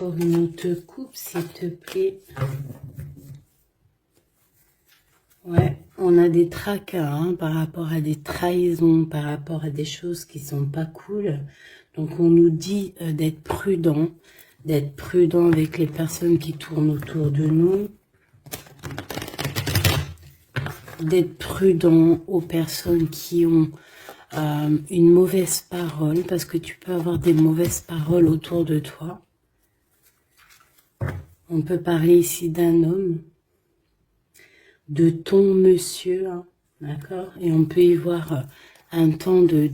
Pour une autre coupe, s'il te plaît. Ouais, on a des tracas hein, par rapport à des trahisons, par rapport à des choses qui sont pas cool. Donc on nous dit d'être prudent avec les personnes qui tournent autour de nous, d'être prudent aux personnes qui ont une mauvaise parole, parce que tu peux avoir des mauvaises paroles autour de toi. On peut parler ici d'un homme, de ton monsieur, hein, d'accord? Et on peut y voir un temps de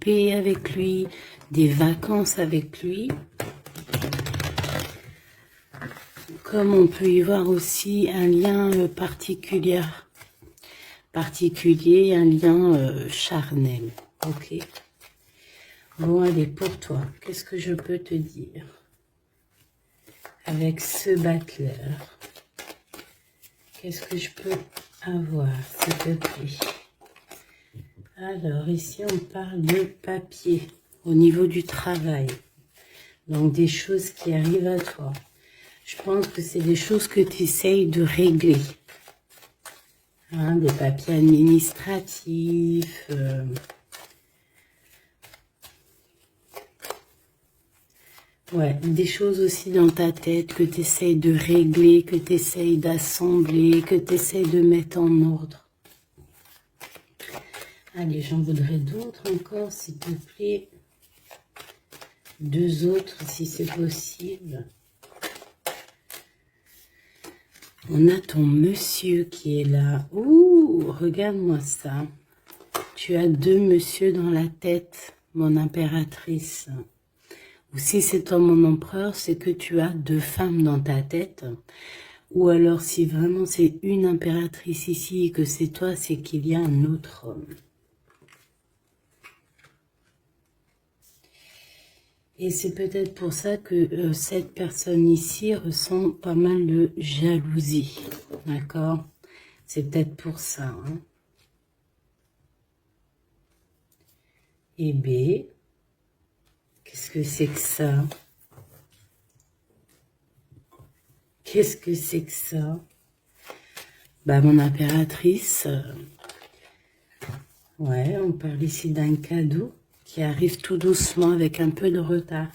paix avec lui, des vacances avec lui. Comme on peut y voir aussi un lien particulier, un lien charnel. Ok. Bon, allez, pour toi, qu'est-ce que je peux te dire avec ce battleur? Qu'est-ce que je peux avoir, s'il te plaît? Alors, ici, on parle de papier au niveau du travail. Donc, des choses qui arrivent à toi. Je pense que c'est des choses que tu essayes de régler. Hein, des papiers administratifs. Ouais, des choses aussi dans ta tête que tu essayes de régler, que tu essayes d'assembler, que tu essayes de mettre en ordre. Allez, j'en voudrais d'autres encore, s'il te plaît. 2 autres, si c'est possible. On a ton monsieur qui est là. Ouh, regarde-moi ça. Tu as 2 monsieur dans la tête, mon impératrice. Ou si c'est toi mon empereur, c'est que tu as 2 femmes dans ta tête. Ou alors, si vraiment c'est une impératrice ici et que c'est toi, c'est qu'il y a un autre homme. Et c'est peut-être pour ça que cette personne ici ressent pas mal de jalousie. D'accord? C'est peut-être pour ça. Hein? Et B, qu'est-ce que c'est que ça? Qu'est-ce que c'est que ça? Bah, mon impératrice, ouais, on parle ici d'un cadeau qui arrive tout doucement avec un peu de retard.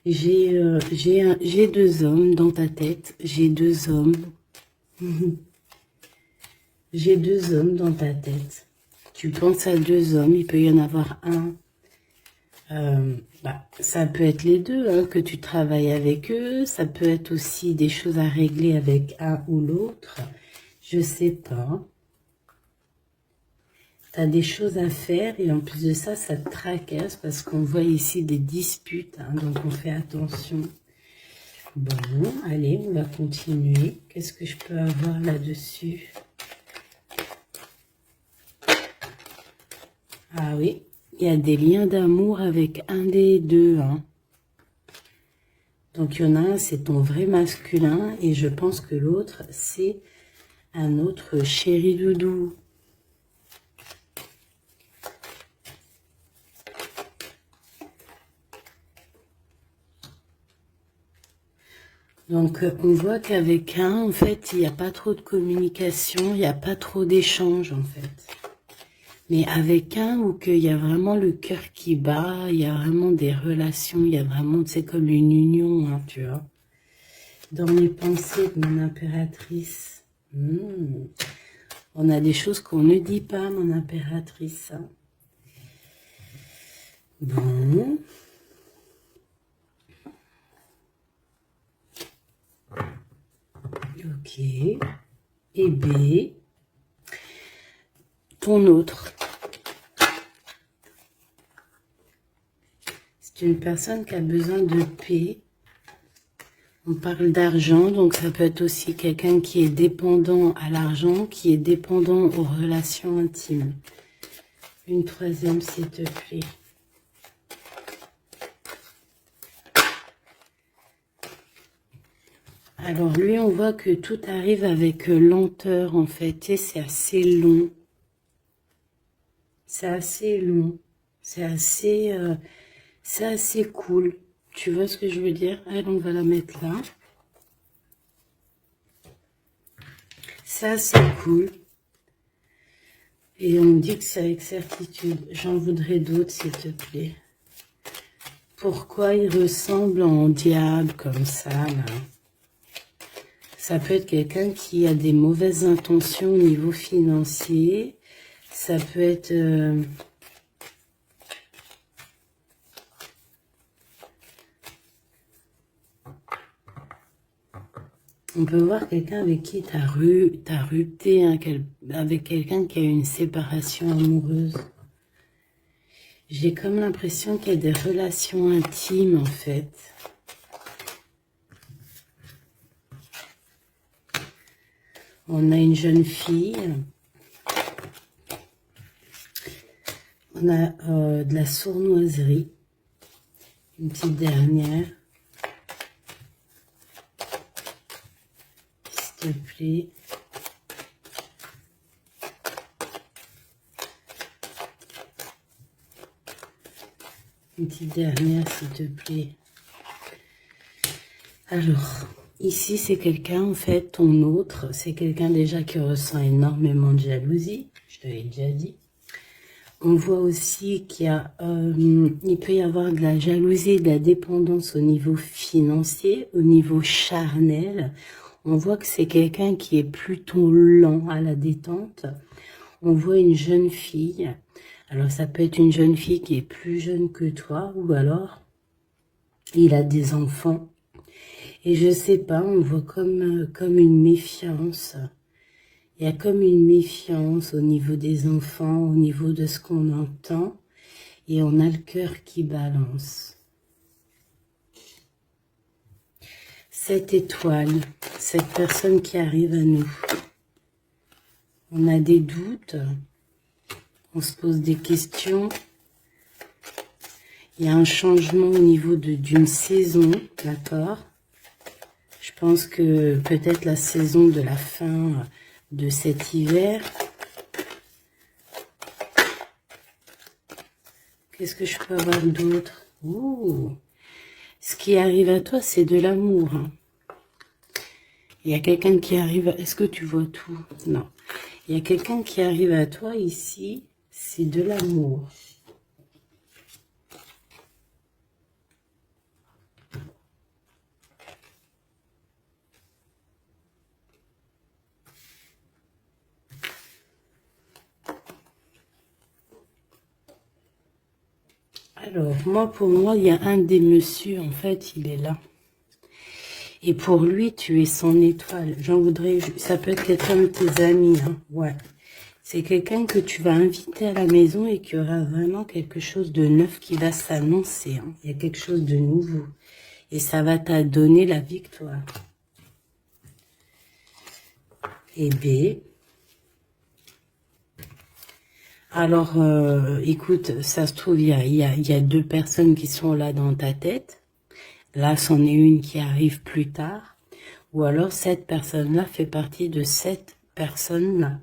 J'ai 2 hommes dans ta tête. J'ai 2 hommes. J'ai 2 hommes dans ta tête. Tu penses à 2 hommes, il peut y en avoir un. Ça peut être les 2, hein, que tu travailles avec eux. Ça peut être aussi des choses à régler avec un ou l'autre. Je sais pas. Tu as des choses à faire et en plus de ça, ça te tracasse parce qu'on voit ici des disputes. Hein, donc, on fait attention. Bon, allez, on va continuer. Qu'est-ce que je peux avoir là-dessus? Ah oui, il y a des liens d'amour avec un des 2. Hein. Donc, il y en a un, c'est ton vrai masculin et je pense que l'autre, c'est un autre chéri doudou. Donc, on voit qu'avec un, en fait, il n'y a pas trop de communication, il n'y a pas trop d'échange, en fait. Mais avec un, où qu'il y a vraiment le cœur qui bat, il y a vraiment des relations, il y a vraiment, c'est comme une union, hein, tu vois. Dans les pensées de mon impératrice, on a des choses qu'on ne dit pas, mon impératrice. Hein. Bon... Ok. Et B, ton autre. C'est une personne qui a besoin de paix. On parle d'argent, donc ça peut être aussi quelqu'un qui est dépendant à l'argent, qui est dépendant aux relations intimes. Une 3e, s'il te plaît. Alors lui, on voit que tout arrive avec lenteur en fait, et c'est assez long. C'est assez long. C'est assez cool. Tu vois ce que je veux dire? Elle, on va la mettre là. Ça, c'est cool. Et on me dit que c'est avec certitude. J'en voudrais d'autres, s'il te plaît. Pourquoi il ressemble en diable comme ça, là? Ça peut être quelqu'un qui a des mauvaises intentions au niveau financier. Ça peut être... on peut voir quelqu'un avec qui tu as rupté, hein, avec quelqu'un qui a eu une séparation amoureuse. J'ai comme l'impression qu'il y a des relations intimes, en fait. On a une jeune fille. On a de la sournoiserie. Une petite dernière. S'il te plaît. Une petite dernière, s'il te plaît. Alors, ici, c'est quelqu'un, en fait, ton autre, c'est quelqu'un déjà qui ressent énormément de jalousie. Je te l'ai déjà dit. On voit aussi qu'il y a, il peut y avoir de la jalousie et de la dépendance au niveau financier, au niveau charnel. On voit que c'est quelqu'un qui est plutôt lent à la détente. On voit une jeune fille. Alors, ça peut être une jeune fille qui est plus jeune que toi, ou alors, il a des enfants. Et je sais pas, on voit comme une méfiance. Il y a comme une méfiance au niveau des enfants, au niveau de ce qu'on entend. Et on a le cœur qui balance. 7 étoiles, cette personne qui arrive à nous. On a des doutes, on se pose des questions. Il y a un changement au niveau d'une saison, d'accord? Je pense que peut-être la saison de la fin de cet hiver. Qu'est-ce que je peux avoir d'autre? Ouh. Ce qui arrive à toi, c'est de l'amour. Hein. Il y a quelqu'un qui arrive... Est-ce que tu vois tout? Non. Il y a quelqu'un qui arrive à toi ici, c'est de l'amour. Alors, pour moi, il y a un des messieurs, en fait, il est là. Et pour lui, tu es son étoile. J'en voudrais... Ça peut être quelqu'un de tes amis, hein. Ouais. C'est quelqu'un que tu vas inviter à la maison et qu'il y aura vraiment quelque chose de neuf qui va s'annoncer. Hein. Il y a quelque chose de nouveau. Et ça va te donner la victoire. Et B. Alors, écoute, ça se trouve, il y a deux personnes qui sont là dans ta tête. Là, c'en est une qui arrive plus tard. Ou alors, cette personne-là fait partie de cette personne-là.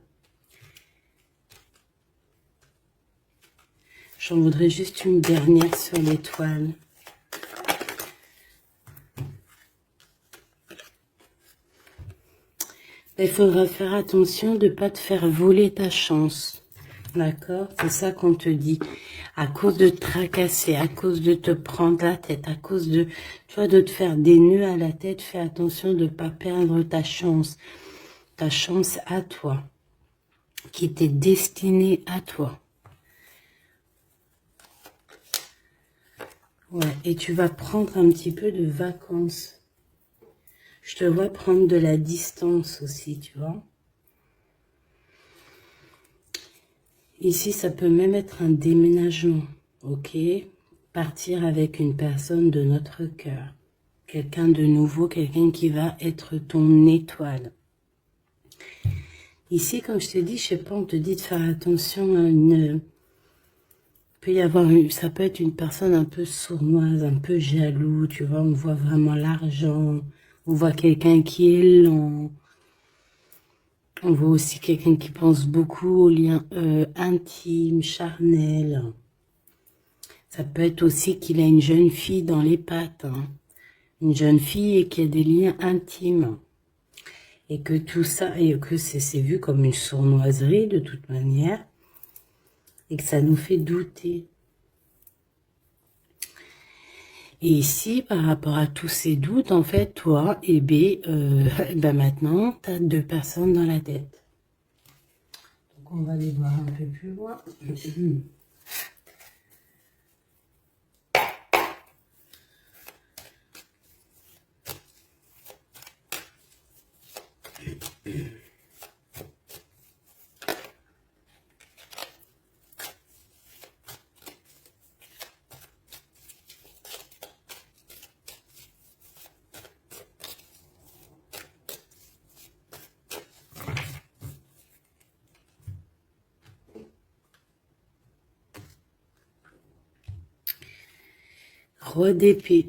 J'en voudrais juste une dernière sur l'étoile. Il faudra faire attention de ne pas te faire voler ta chance. D'accord? C'est ça qu'on te dit. À cause de te tracasser, à cause de te prendre la tête, à cause de, tu vois, de te faire des nœuds à la tête, fais attention de ne pas perdre ta chance à toi, qui t'est destinée à toi. Ouais, et tu vas prendre un petit peu de vacances. Je te vois prendre de la distance aussi, tu vois. Ici, ça peut même être un déménagement, ok? Partir avec une personne de notre cœur. Quelqu'un de nouveau, quelqu'un qui va être ton étoile. Ici, comme je t'ai dit, je sais pas, on te dit de faire attention à une... peut y avoir ça peut être une personne un peu sournoise, un peu jaloux, tu vois, on voit vraiment l'argent, on voit quelqu'un qui est lent. On voit aussi quelqu'un qui pense beaucoup aux liens intimes, charnels. Ça peut être aussi qu'il a une jeune fille dans les pattes. Hein. Une jeune fille et qui a des liens intimes. Et que tout ça, et que c'est vu comme une sournoiserie de toute manière. Et que ça nous fait douter. Et ici, par rapport à tous ces doutes, en fait, toi, ben maintenant, tu as 2 personnes dans la tête. Donc, on va les voir un peu plus loin. Roi d'épée.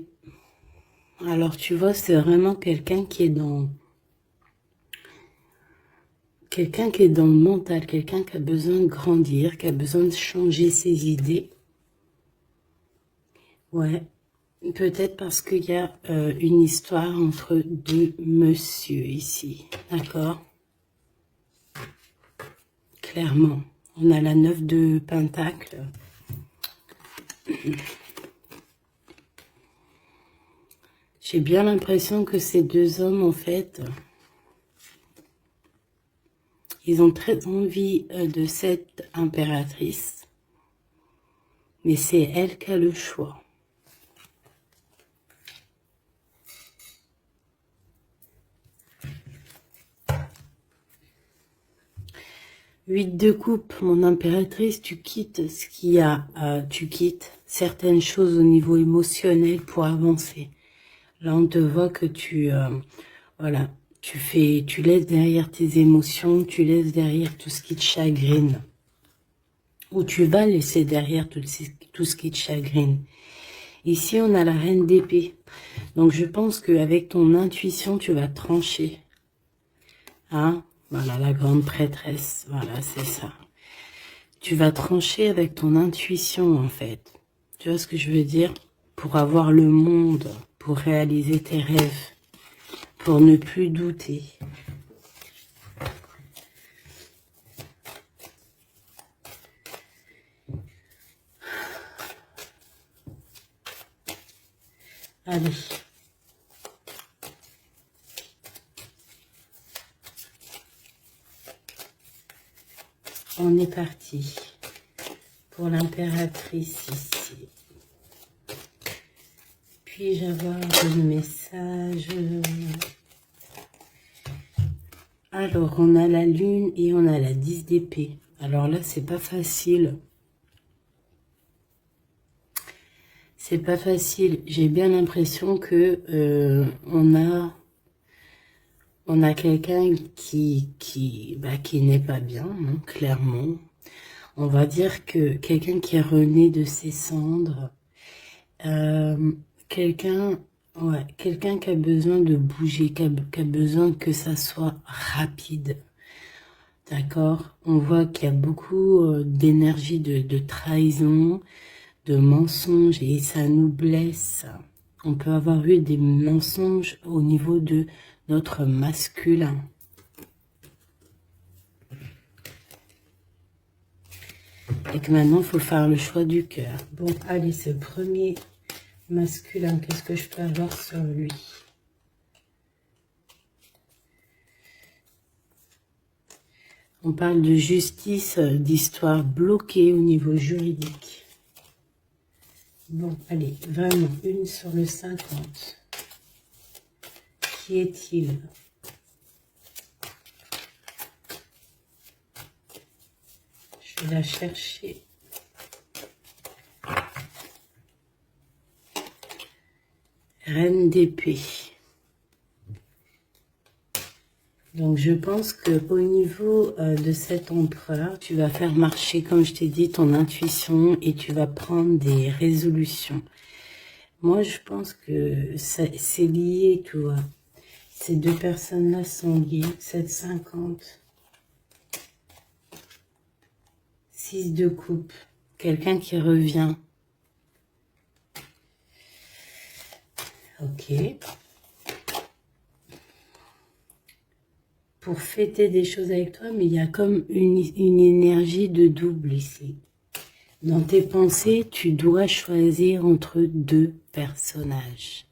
Alors, tu vois, c'est vraiment quelqu'un qui est dans... Quelqu'un qui est dans le mental, quelqu'un qui a besoin de grandir, qui a besoin de changer ses idées. Ouais, peut-être parce qu'il y a une histoire entre 2 monsieur ici, d'accord? Clairement, on a la 9 de Pentacle. J'ai bien l'impression que ces 2 hommes, en fait, ils ont très envie de cette impératrice, mais c'est elle qui a le choix. Huit de coupe, mon impératrice, tu quittes ce qu'il y a, tu quittes certaines choses au niveau émotionnel pour avancer. Là, on te voit que voilà, tu laisses derrière tes émotions, tu laisses derrière tout ce qui te chagrine. Ou tu vas laisser derrière tout ce qui te chagrine. Ici, on a la reine d'épée. Donc, je pense qu'avec ton intuition, tu vas trancher. Hein? Voilà, la grande prêtresse. Voilà, c'est ça. Tu vas trancher avec ton intuition, en fait. Tu vois ce que je veux dire? Pour avoir le monde, pour réaliser tes rêves, pour ne plus douter. Allez. On est parti pour l'impératrice ici. Puis-je avoir un message? Alors, on a la lune et on a la 10 d'épée. Alors là, c'est pas facile. C'est pas facile. J'ai bien l'impression que on a quelqu'un qui n'est pas bien, hein, clairement. On va dire que quelqu'un qui est rené de ses cendres, quelqu'un qui a besoin de bouger, qui a besoin que ça soit rapide. D'accord? On voit qu'il y a beaucoup d'énergie de trahison, de mensonges, et ça nous blesse. On peut avoir eu des mensonges au niveau de notre masculin. Et que maintenant, il faut faire le choix du cœur. Bon, allez, ce premier masculin, qu'est-ce que je peux avoir sur lui? On parle de justice, d'histoire bloquée au niveau juridique. Bon, allez, vraiment, une sur le 50. Qui est-il? Je vais la chercher. Reine d'épée. Donc, je pense qu'au niveau de cet empereur, tu vas faire marcher, comme je t'ai dit, ton intuition et tu vas prendre des résolutions. Moi, je pense que c'est lié, tu vois. Ces 2 personnes-là sont liées. 7,50. 6 de coupe. Quelqu'un qui revient. Ok. Pour fêter des choses avec toi, mais il y a comme une énergie de double ici. Dans tes pensées, tu dois choisir entre deux personnages.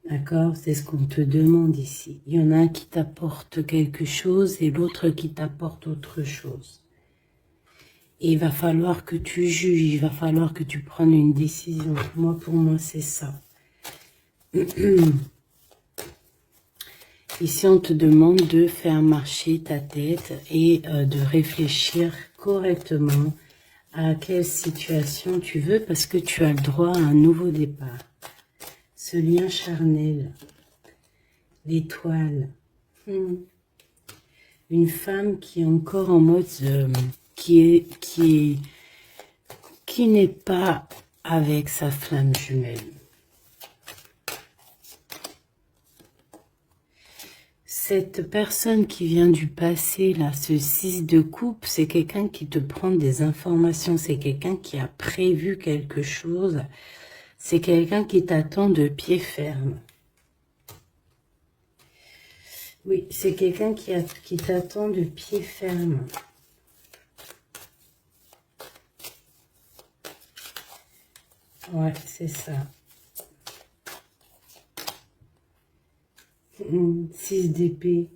D'accord? C'est ce qu'on te demande ici. Il y en a un qui t'apporte quelque chose et l'autre qui t'apporte autre chose. Et il va falloir que tu juges, il va falloir que tu prennes une décision. Moi, pour moi, c'est ça. Ici, on te demande de faire marcher ta tête et de réfléchir correctement à quelle situation tu veux parce que tu as le droit à un nouveau départ. Ce lien charnel, l'étoile, une femme qui est encore en mode, qui n'est pas avec sa flamme jumelle. Cette personne qui vient du passé, là, ce 6 de coupe, c'est quelqu'un qui te prend des informations, c'est quelqu'un qui a prévu quelque chose, c'est quelqu'un qui t'attend de pied ferme. Oui, c'est quelqu'un qui t'attend de pied ferme. Ouais, c'est ça. 6 d'épée.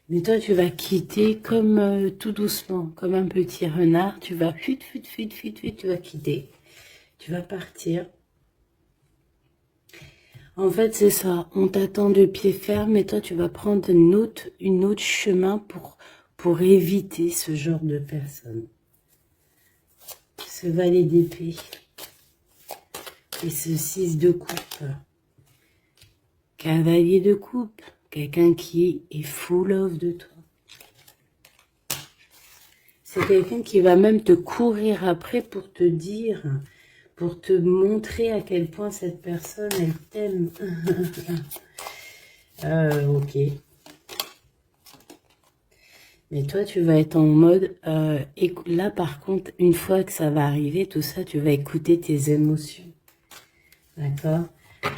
Mais toi, tu vas quitter comme tout doucement, comme un petit renard. Tu vas tu vas quitter. Tu vas partir. En fait, c'est ça. On t'attend de pied ferme et toi, tu vas prendre une autre chemin pour éviter ce genre de personne. Ce valet d'épée. Et ce 6 de coupe. Cavalier de coupe. Quelqu'un qui est full of de toi. C'est quelqu'un qui va même te courir après pour te dire, pour te montrer à quel point cette personne, elle t'aime. Ok. Mais toi, tu vas être en mode... là, par contre, une fois que ça va arriver, tout ça, tu vas écouter tes émotions. D'accord ?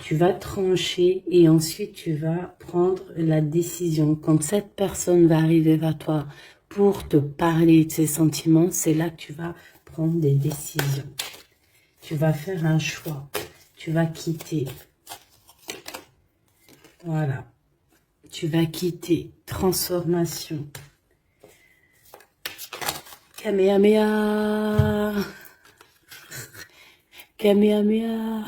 Tu vas trancher et ensuite tu vas prendre la décision. Quand cette personne va arriver vers toi pour te parler de ses sentiments, c'est là que tu vas prendre des décisions. Tu vas faire un choix. Tu vas quitter. Voilà. Tu vas quitter. Transformation. Kamehameha. Kamehameha.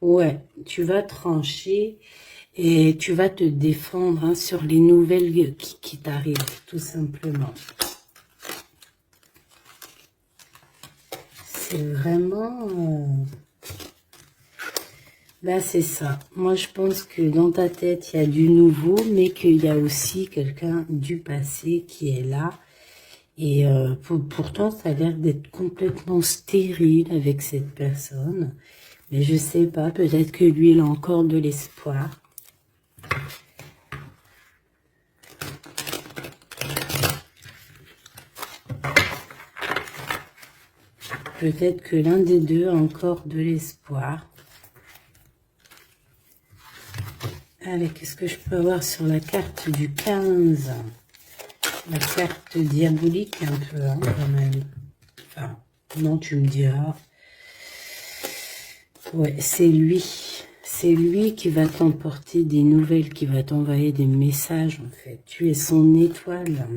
Ouais, tu vas trancher et tu vas te défendre hein, sur les nouvelles qui t'arrivent, tout simplement. C'est vraiment... Là, c'est ça. Moi, je pense que dans ta tête, il y a du nouveau, mais qu'il y a aussi quelqu'un du passé qui est là. Et pourtant, ça a l'air d'être complètement stérile avec cette personne. Mais je sais pas, peut-être que lui, il a encore de l'espoir. Peut-être que l'un des deux a encore de l'espoir. Allez, qu'est-ce que je peux avoir sur la carte du 15? La carte diabolique un peu, hein, quand même. Enfin, non, tu me diras. Ouais, c'est lui. C'est lui qui va t'emporter des nouvelles, qui va t'envoyer des messages, en fait. Tu es son étoile.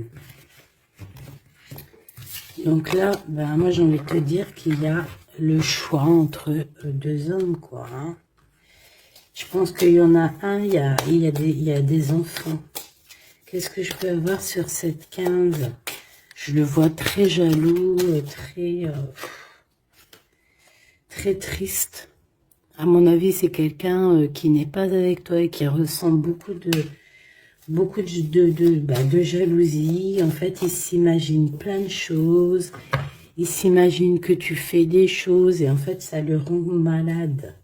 Donc là, ben, moi, j'ai envie de te dire qu'il y a le choix entre deux hommes, quoi. Hein. Je pense qu'il y en a un, il y a des enfants. Qu'est-ce que je peux avoir sur cette 15? Je le vois très jaloux, très triste. À mon avis, c'est quelqu'un qui n'est pas avec toi et qui ressent beaucoup de jalousie. En fait, il s'imagine plein de choses. Il s'imagine que tu fais des choses et en fait, ça le rend malade.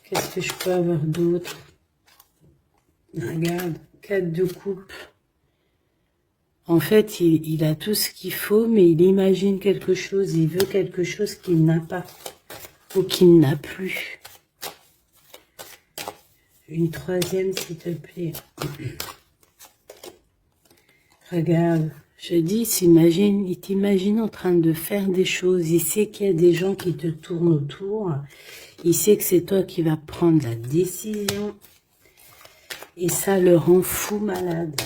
Qu'est-ce que je peux avoir d'autre? Regarde, 4 de coupe. En fait, il a tout ce qu'il faut, mais il imagine quelque chose. Il veut quelque chose qu'il n'a pas. ou qu'il n'a plus. Une troisième, s'il te plaît. Regarde, je dis, il t'imagine en train de faire des choses. Il sait qu'il y a des gens qui te tournent autour. Il sait que c'est toi qui vas prendre la décision. Et ça le rend fou malade.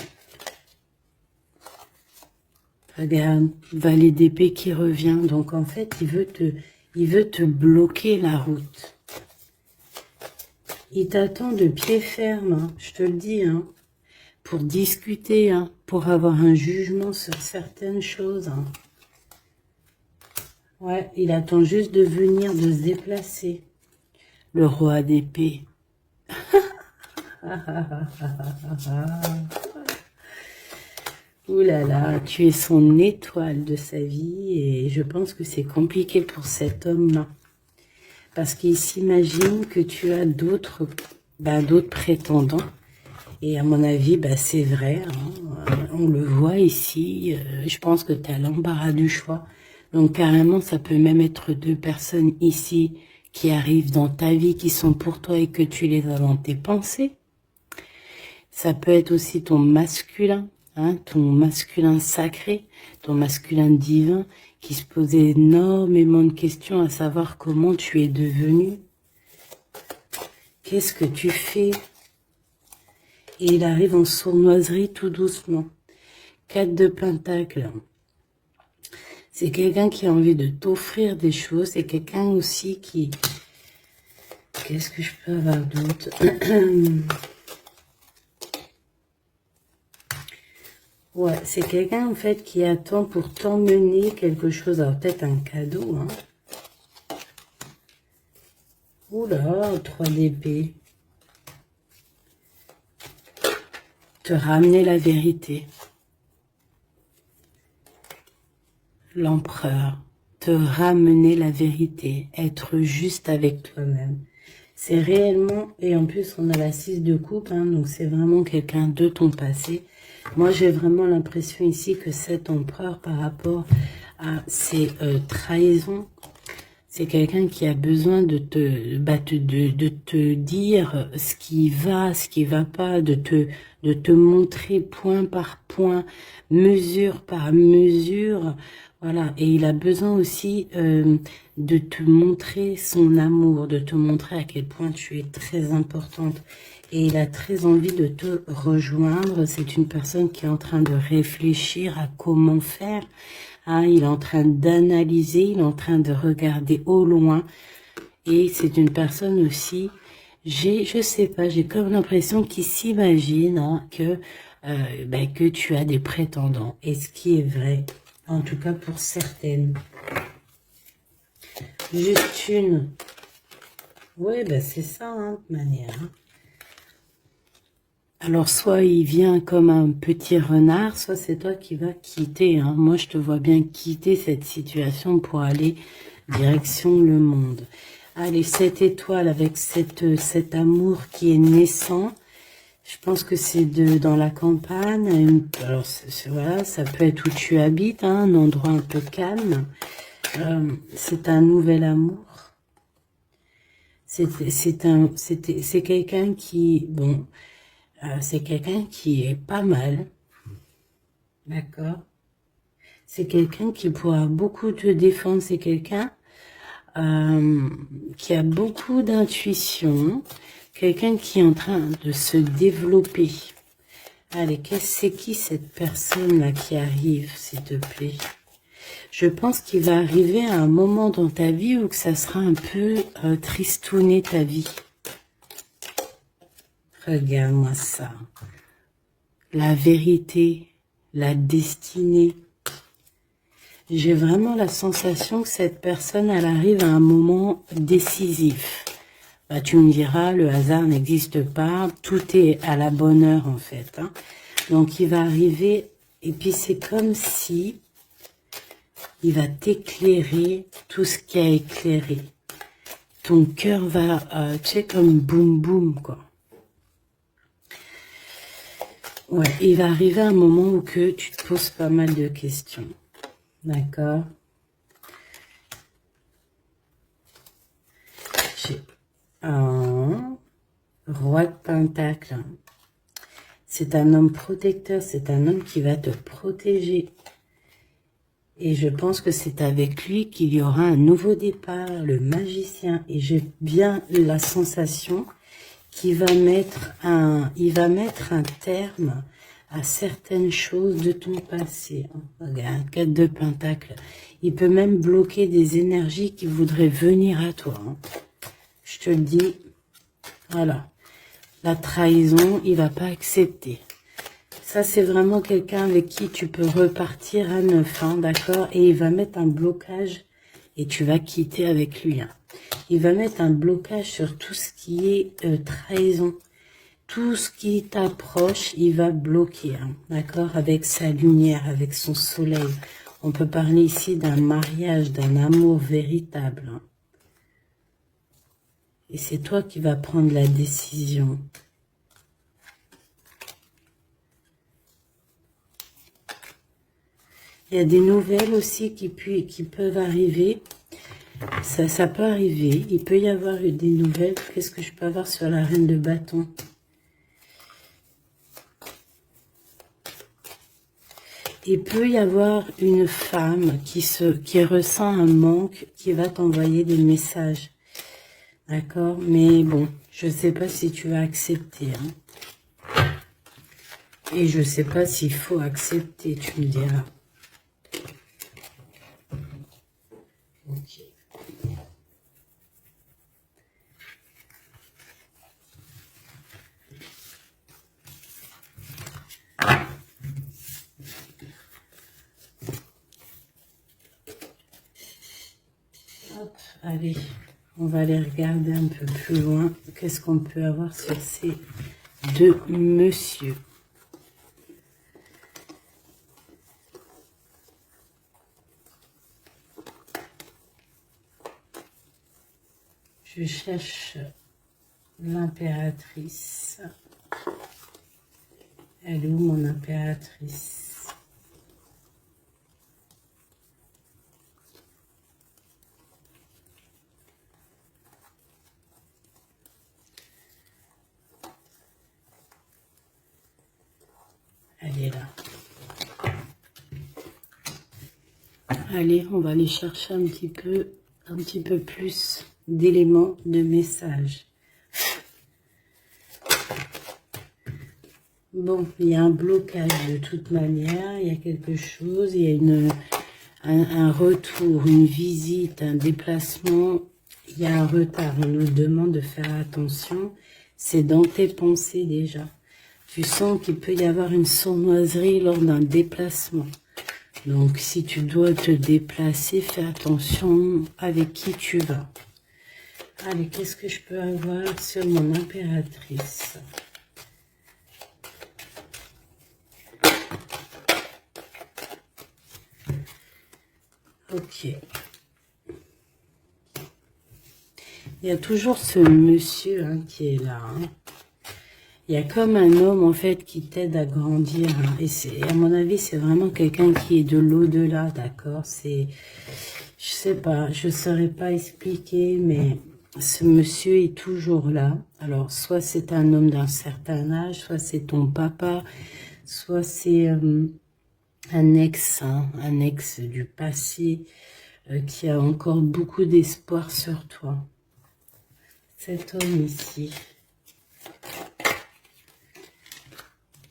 Regarde, valet d'épée qui revient. Donc en fait, il veut te bloquer la route. Il t'attend de pied ferme, hein, je te le dis, hein, pour discuter, hein, pour avoir un jugement sur certaines choses. Hein. Ouais, il attend juste de venir, de se déplacer. Le roi d'épée. Ouh là là, tu es son étoile de sa vie et je pense que c'est compliqué pour cet homme-là. Parce qu'il s'imagine que tu as d'autres prétendants. Et à mon avis, c'est vrai. Hein, on le voit ici. Je pense que tu as l'embarras du choix. Donc carrément, ça peut même être deux personnes ici qui arrivent dans ta vie, qui sont pour toi et que tu les as dans tes pensées. Ça peut être aussi ton masculin, hein, ton masculin sacré, ton masculin divin, qui se posait énormément de questions à savoir comment tu es devenu. Qu'est-ce que tu fais? Et il arrive en sournoiserie tout doucement. 4 de Pentacles. C'est quelqu'un qui a envie de t'offrir des choses. C'est quelqu'un aussi qui... Qu'est-ce que je peux avoir d'autre? Ouais, c'est quelqu'un en fait qui attend pour t'emmener quelque chose. Alors peut-être un cadeau, hein. Oula, 3 d'épée. Te ramener la vérité. L'empereur. Te ramener la vérité. Être juste avec toi-même. C'est réellement, et en plus on a la 6 de coupe, hein, donc c'est vraiment quelqu'un de ton passé. Moi j'ai vraiment l'impression ici que cet empereur par rapport à ses trahisons, c'est quelqu'un qui a besoin de te dire ce qui va pas, de te montrer point par point, mesure par mesure. Voilà, et il a besoin aussi de te montrer son amour, de te montrer à quel point tu es très importante. Et il a très envie de te rejoindre. C'est une personne qui est en train de réfléchir à comment faire. Hein, il est en train d'analyser, il est en train de regarder au loin. Et c'est une personne aussi, je sais pas, j'ai comme l'impression qu'il s'imagine hein, que tu as des prétendants. Et ce qui est vrai, en tout cas pour certaines. Juste une. Oui, c'est ça, hein, de manière. Hein. Alors, soit il vient comme un petit renard, soit c'est toi qui vas quitter. Hein. Moi, je te vois bien quitter cette situation pour aller direction le monde. Allez, 7 étoiles avec cet amour qui est naissant. Je pense que c'est dans la campagne. Alors, voilà, ça peut être où tu habites, hein, un endroit un peu calme. C'est un nouvel amour. C'est quelqu'un qui... Bon... c'est quelqu'un qui est pas mal, d'accord? C'est quelqu'un qui pourra beaucoup te défendre, c'est quelqu'un qui a beaucoup d'intuition, quelqu'un qui est en train de se développer. Allez, c'est qui cette personne-là qui arrive, s'il te plaît? Je pense qu'il va arriver à un moment dans ta vie où que ça sera un peu tristouné ta vie. Regarde-moi ça. La vérité, la destinée. J'ai vraiment la sensation que cette personne, elle arrive à un moment décisif. Tu me diras, le hasard n'existe pas, tout est à la bonne heure en fait. Hein. Donc il va arriver, et puis c'est comme si il va t'éclairer tout ce qui a éclairé. Ton cœur va, tu sais, comme boum boum quoi. Ouais, il va arriver un moment où que tu te poses pas mal de questions. D'accord? un roi de pentacle. C'est un homme protecteur, c'est un homme qui va te protéger. Et je pense que c'est avec lui qu'il y aura un nouveau départ, le magicien. Et j'ai bien la sensation qu'il va mettre un terme à certaines choses de ton passé. Regarde, 4 de pentacle. Il peut même bloquer des énergies qui voudraient venir à toi. Je te le dis. Voilà. La trahison, il va pas accepter. Ça, c'est vraiment quelqu'un avec qui tu peux repartir à neuf, d'accord? Et il va mettre un blocage et tu vas quitter avec lui. Il va mettre un blocage sur tout ce qui est trahison. Tout ce qui t'approche, il va bloquer, d'accord? Avec sa lumière, avec son soleil. On peut parler ici d'un mariage, d'un amour véritable. Et c'est toi qui vas prendre la décision. Il y a des nouvelles aussi qui peuvent arriver. Ça peut arriver. Il peut y avoir des nouvelles. Qu'est-ce que je peux avoir sur la reine de bâton? Il peut y avoir une femme qui ressent un manque, qui va t'envoyer des messages. D'accord? Mais bon, je ne sais pas si tu vas accepter. Et je ne sais pas s'il faut accepter, tu me diras. Ok. Hop, allez, on va aller regarder un peu plus loin. Qu'est-ce qu'on peut avoir sur ces deux messieurs? Je cherche l'impératrice. Elle est où mon impératrice? Elle est là. Allez, on va aller chercher un petit peu plus d'éléments de message. Bon, il y a un blocage de toute manière, il y a quelque chose, il y a un retour, une visite, un déplacement, il y a un retard. On nous demande de faire attention, c'est dans tes pensées déjà. Tu sens qu'il peut y avoir une sournoiserie lors d'un déplacement. Donc, si tu dois te déplacer, fais attention avec qui tu vas. Allez, qu'est-ce que je peux avoir sur mon impératrice? Ok. Il y a toujours ce monsieur qui est là. Il y a comme un homme, en fait, qui t'aide à grandir. Et à mon avis, c'est vraiment quelqu'un qui est de l'au-delà, d'accord? Je sais pas, je saurais pas expliquer, mais ce monsieur est toujours là. Alors, soit c'est un homme d'un certain âge, soit c'est ton papa, soit c'est un ex du passé qui a encore beaucoup d'espoir sur toi. Cet homme ici.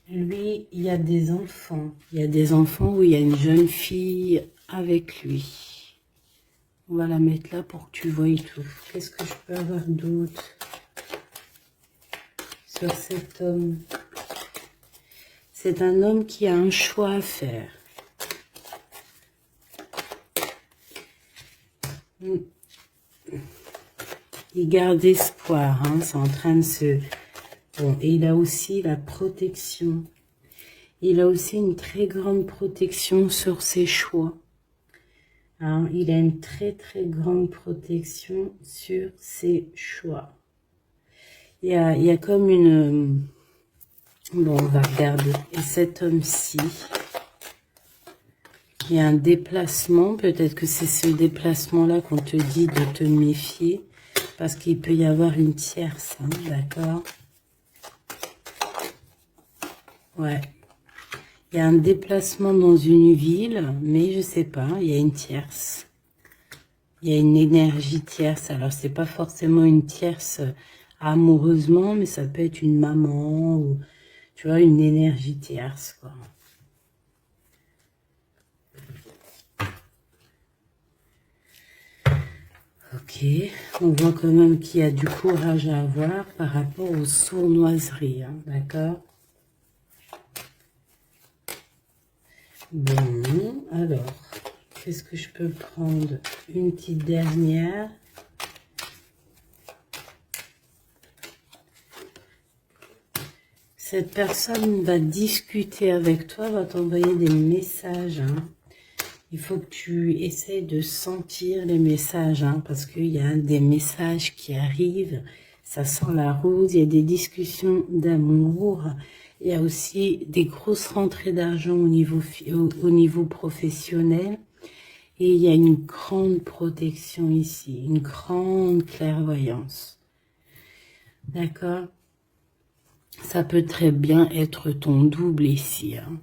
Lui, il y a des enfants. Il y a des enfants où il y a une jeune fille avec lui. On va la mettre là pour que tu vois tout. Qu'est-ce que je peux avoir d'autre sur cet homme? C'est un homme qui a un choix à faire. Il garde espoir. C'est en train de se... Bon, et il a aussi la protection. Il a aussi une très grande protection sur ses choix. Il a une très très grande protection sur ses choix. Il y a comme une... Bon, on va regarder. Et cet homme-ci, il y a un déplacement. Peut-être que c'est ce déplacement-là qu'on te dit de te méfier. parce qu'il peut y avoir une tierce, hein, d'accord? Ouais. Il y a un déplacement dans une ville, mais je sais pas, il y a une tierce. Il y a une énergie tierce. Alors, c'est pas forcément une tierce amoureusement, mais ça peut être une maman ou, tu vois, une énergie tierce, quoi. Ok, on voit quand même qu'il y a du courage à avoir par rapport aux sournoiseries, hein, d'accord? Bon, alors, qu'est-ce que je peux prendre? Une petite dernière. Cette personne va discuter avec toi, va t'envoyer des messages, hein. Il faut que tu essaies de sentir les messages, hein, parce qu'il y a des messages qui arrivent, ça sent la rose, il y a des discussions d'amour, il y a aussi des grosses rentrées d'argent au niveau professionnel, et il y a une grande protection ici, une grande clairvoyance. D'accord? Ça peut très bien être ton double ici, hein.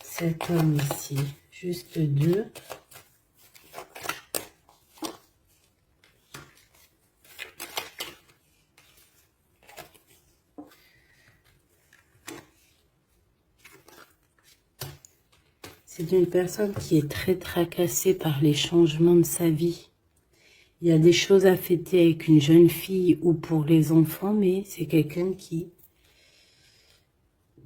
Cet homme ici, juste deux. C'est une personne qui est très tracassée par les changements de sa vie. Il y a des choses à fêter avec une jeune fille ou pour les enfants, mais c'est quelqu'un qui...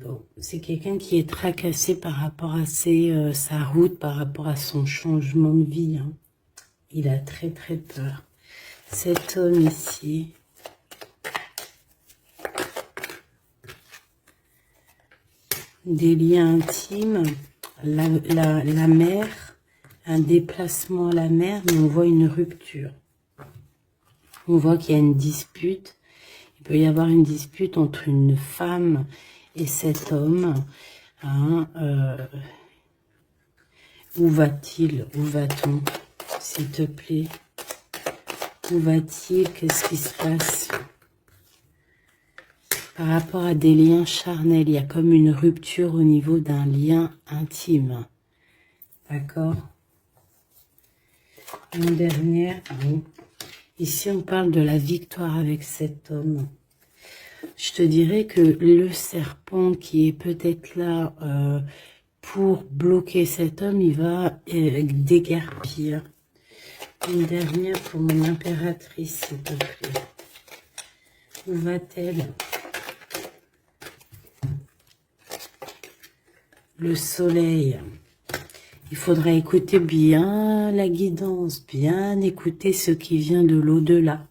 Bon, c'est quelqu'un qui est tracassé par rapport à sa route, par rapport à son changement de vie, hein. Il a très très peur. Cet homme ici... Des liens intimes, la mer, un déplacement à la mer, mais on voit une rupture. On voit qu'il y a une dispute. Il peut y avoir une dispute entre une femme et cet homme. Hein, où va-t-il? Où va-t-on? S'il te plaît. Où va-t-il? Qu'est-ce qui se passe? Par rapport à des liens charnels, il y a comme une rupture au niveau d'un lien intime. D'accord? Une dernière. Oui. Ici, on parle de la victoire avec cet homme. Je te dirais que le serpent qui est peut-être là pour bloquer cet homme, il va déguerpir. Une dernière pour mon impératrice, s'il te plaît. Où va-t-elle? Le soleil. Il faudra écouter bien la guidance, bien écouter ce qui vient de l'au-delà.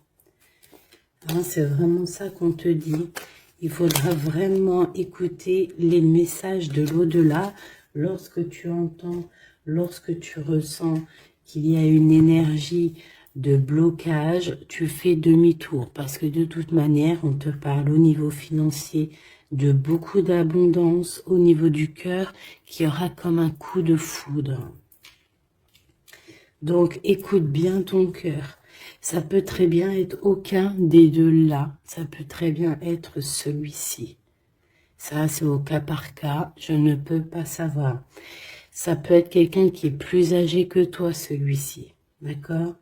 Hein, c'est vraiment ça qu'on te dit. Il faudra vraiment écouter les messages de l'au-delà lorsque tu entends, lorsque tu ressens qu'il y a une énergie de blocage, tu fais demi-tour parce que de toute manière, on te parle au niveau financier de beaucoup d'abondance, au niveau du cœur, qui aura comme un coup de foudre. Donc, écoute bien ton cœur. Ça peut très bien être aucun des deux là. Ça peut très bien être celui-ci. Ça, c'est au cas par cas. Je ne peux pas savoir. Ça peut être quelqu'un qui est plus âgé que toi, celui-ci. D'accord?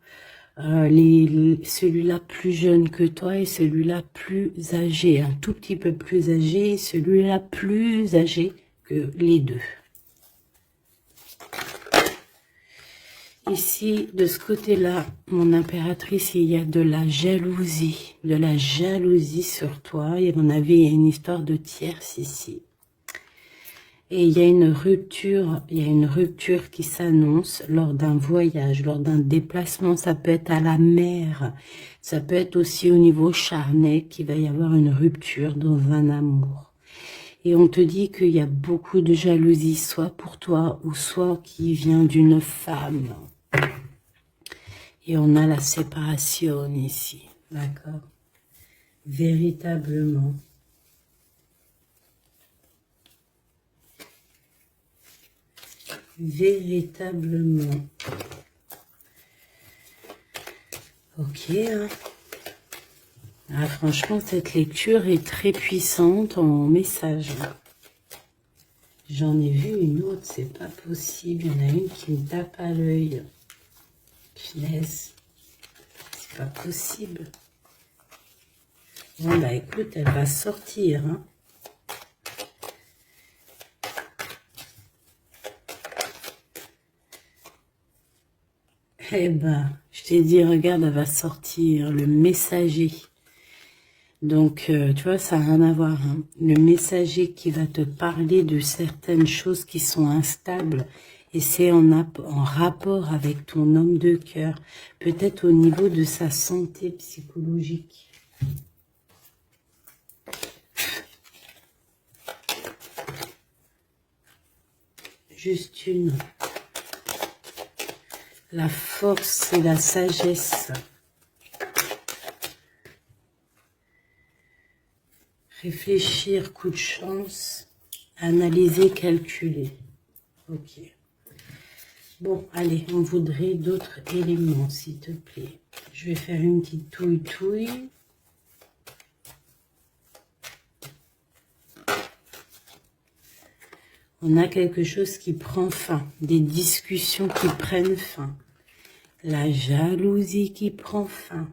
Celui-là plus jeune que toi et celui-là plus âgé. Un tout petit peu plus âgé et celui-là plus âgé que les deux. Ici, de ce côté-là, mon impératrice, il y a de la jalousie sur toi. Et on avait une histoire de tierce ici. Et il y a une rupture qui s'annonce lors d'un voyage, lors d'un déplacement. Ça peut être à la mer, ça peut être aussi au niveau charnel qu'il va y avoir une rupture dans un amour. Et on te dit qu'il y a beaucoup de jalousie, soit pour toi ou soit qui vient d'une femme. Et on a la séparation ici, d'accord? Véritablement. Véritablement. Ok, hein. Ah, franchement, cette lecture est très puissante en message. J'en ai vu une autre, c'est pas possible. Il y en a une qui me tape à l'œil. Punaise, c'est pas possible. Bon, bah écoute, elle va sortir, hein. Eh ben, je t'ai dit, regarde, elle va sortir, le messager. Donc, tu vois, ça n'a rien à voir, hein. Le messager qui va te parler de certaines choses qui sont instables, et c'est en rapport avec ton homme de cœur, peut-être au niveau de sa santé psychologique. Juste une. La force et la sagesse. Réfléchir, coup de chance. Analyser, calculer. Ok. Bon, allez, on voudrait d'autres éléments, s'il te plaît. Je vais faire une petite touille-touille. On a quelque chose qui prend fin, des discussions qui prennent fin. La jalousie qui prend fin.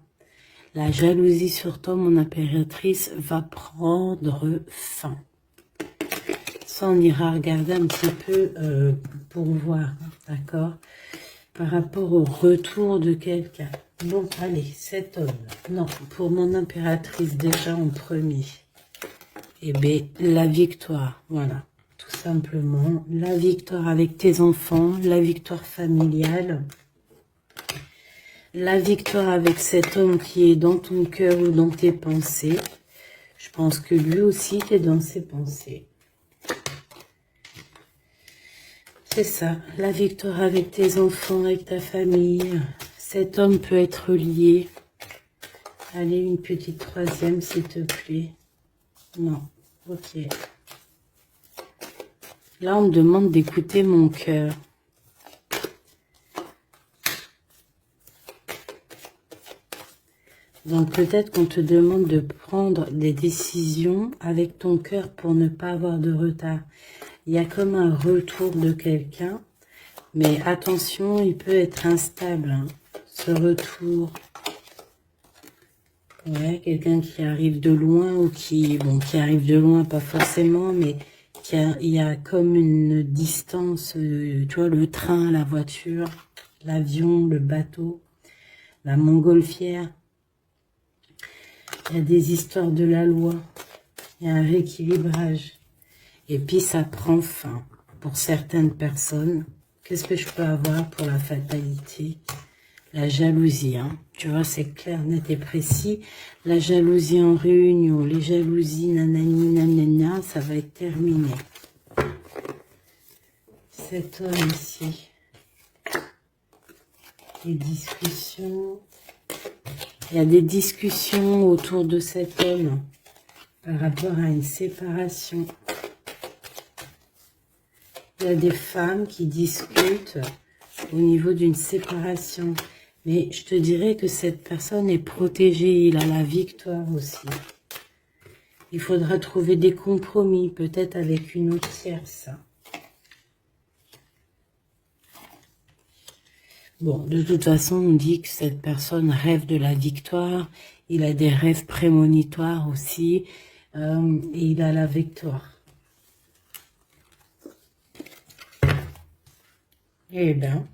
La jalousie sur toi, mon impératrice, va prendre fin. Ça, on ira regarder un petit peu pour voir, d'accord? Par rapport au retour de quelqu'un. Bon, allez, cet homme. Non, pour mon impératrice, déjà en premier. Eh bien, la victoire, voilà. Tout simplement, la victoire avec tes enfants, la victoire familiale, la victoire avec cet homme qui est dans ton cœur ou dans tes pensées. Je pense que lui aussi est dans ses pensées. C'est ça, la victoire avec tes enfants, avec ta famille. Cet homme peut être lié. Allez, une petite troisième, s'il te plaît. Non, ok. Là, on me demande d'écouter mon cœur. Donc, peut-être qu'on te demande de prendre des décisions avec ton cœur pour ne pas avoir de retard. Il y a comme un retour de quelqu'un, mais attention, il peut être instable, hein, ce retour. Ouais, quelqu'un qui arrive de loin ou qui arrive de loin, pas forcément, mais il y a comme une distance, tu vois, le train, la voiture, l'avion, le bateau, la montgolfière. Il y a des histoires de la loi, il y a un rééquilibrage. Et puis ça prend fin pour certaines personnes. Qu'est-ce que je peux avoir pour la fatalité? La jalousie, hein. Tu vois, c'est clair, net et précis. La jalousie en réunion, les jalousies, nanani, nanana, ça va être terminé. Cet homme ici. Les discussions. Il y a des discussions autour de cet homme par rapport à une séparation. Il y a des femmes qui discutent au niveau d'une séparation. Mais je te dirais que cette personne est protégée, il a la victoire aussi. Il faudra trouver des compromis, peut-être avec une autre tierce. Bon, de toute façon, on dit que cette personne rêve de la victoire. Il a des rêves prémonitoires aussi. Et il a la victoire. Eh bien...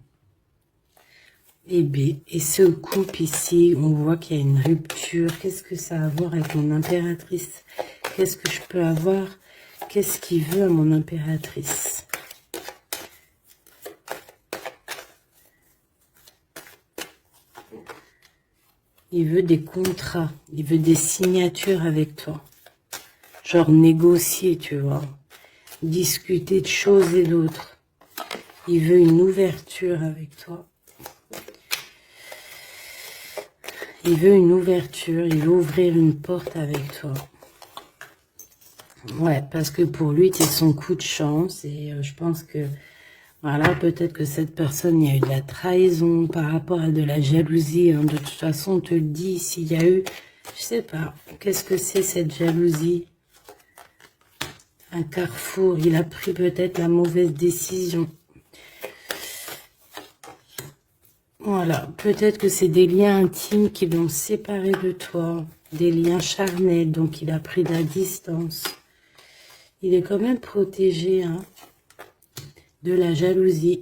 Et ce couple ici, on voit qu'il y a une rupture. Qu'est-ce que ça a à voir avec mon impératrice? Qu'est-ce que je peux avoir? Qu'est-ce qu'il veut à mon impératrice? Il veut des contrats, il veut des signatures avec toi. Genre négocier, tu vois. Discuter de choses et d'autres. Il veut une ouverture avec toi. Il veut une ouverture, il veut ouvrir une porte avec toi. Ouais, parce que pour lui, tu es son coup de chance. Et je pense que, Voilà, peut-être que cette personne, il y a eu de la trahison par rapport à de la jalousie. Hein. De toute façon, on te le dit, s'il y a eu, je sais pas, qu'est-ce que c'est cette jalousie? Un carrefour, il a pris peut-être la mauvaise décision. Voilà, peut-être que c'est des liens intimes qui l'ont séparé de toi, des liens charnels, donc il a pris de la distance. Il est quand même protégé, hein, de la jalousie.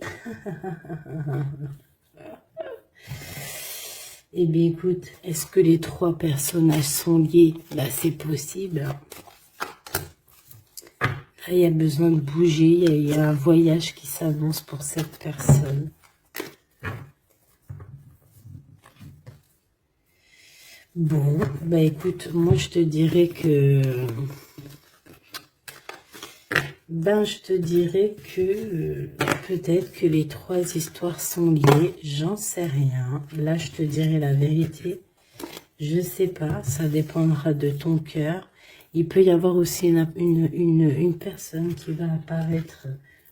Eh bien, écoute, est-ce que les trois personnages sont liés? Là, c'est possible. Là, il y a besoin de bouger. Il y a un voyage qui s'annonce pour cette personne. Bon, bah écoute, moi, je te dirais que... je te dirais que peut-être que les trois histoires sont liées. J'en sais rien. Là, je te dirai la vérité. Je sais pas. Ça dépendra de ton cœur. Il peut y avoir aussi une personne qui va apparaître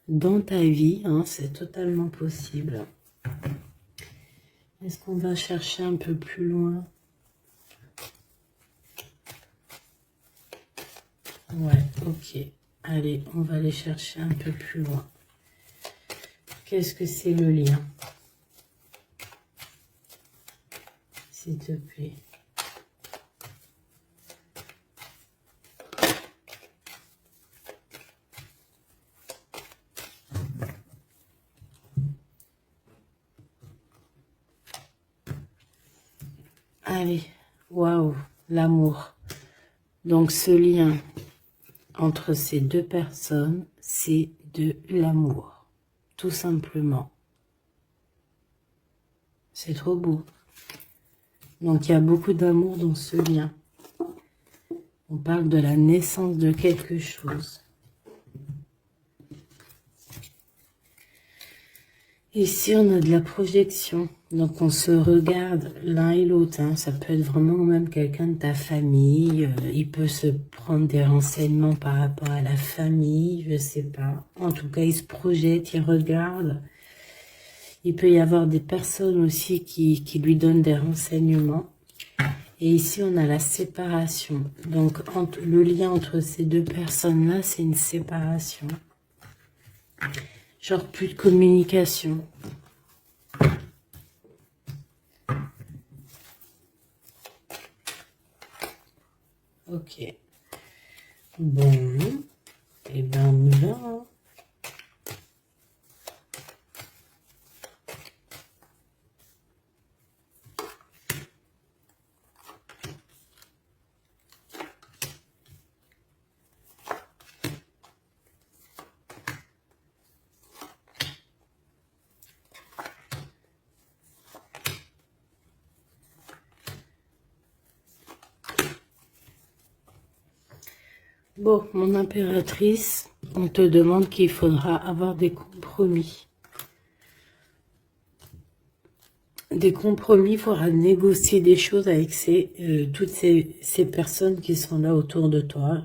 dans ta vie. Hein, c'est totalement possible. Est-ce qu'on va chercher un peu plus loin? Ouais, ok. Allez, on va aller chercher un peu plus loin. Qu'est-ce que c'est le lien? S'il te plaît. Allez, waouh, l'amour. Donc ce lien entre ces deux personnes, c'est de l'amour. Tout simplement. C'est trop beau. Donc il y a beaucoup d'amour dans ce lien. On parle de la naissance de quelque chose. Ici, on a de la projection. Donc, on se regarde l'un et l'autre. Hein. Ça peut être vraiment même quelqu'un de ta famille. Il peut se prendre des renseignements par rapport à la famille. Je sais pas. En tout cas, il se projette, il regarde. Il peut y avoir des personnes aussi qui lui donnent des renseignements. Et ici, on a la séparation. Donc, le lien entre ces deux personnes-là, c'est une séparation. Genre plus de communication. Ok. Bon. Et ben on y va. Hein. Bon, mon impératrice, on te demande qu'il faudra avoir des compromis. Des compromis, il faudra négocier des choses avec toutes ces personnes qui sont là autour de toi.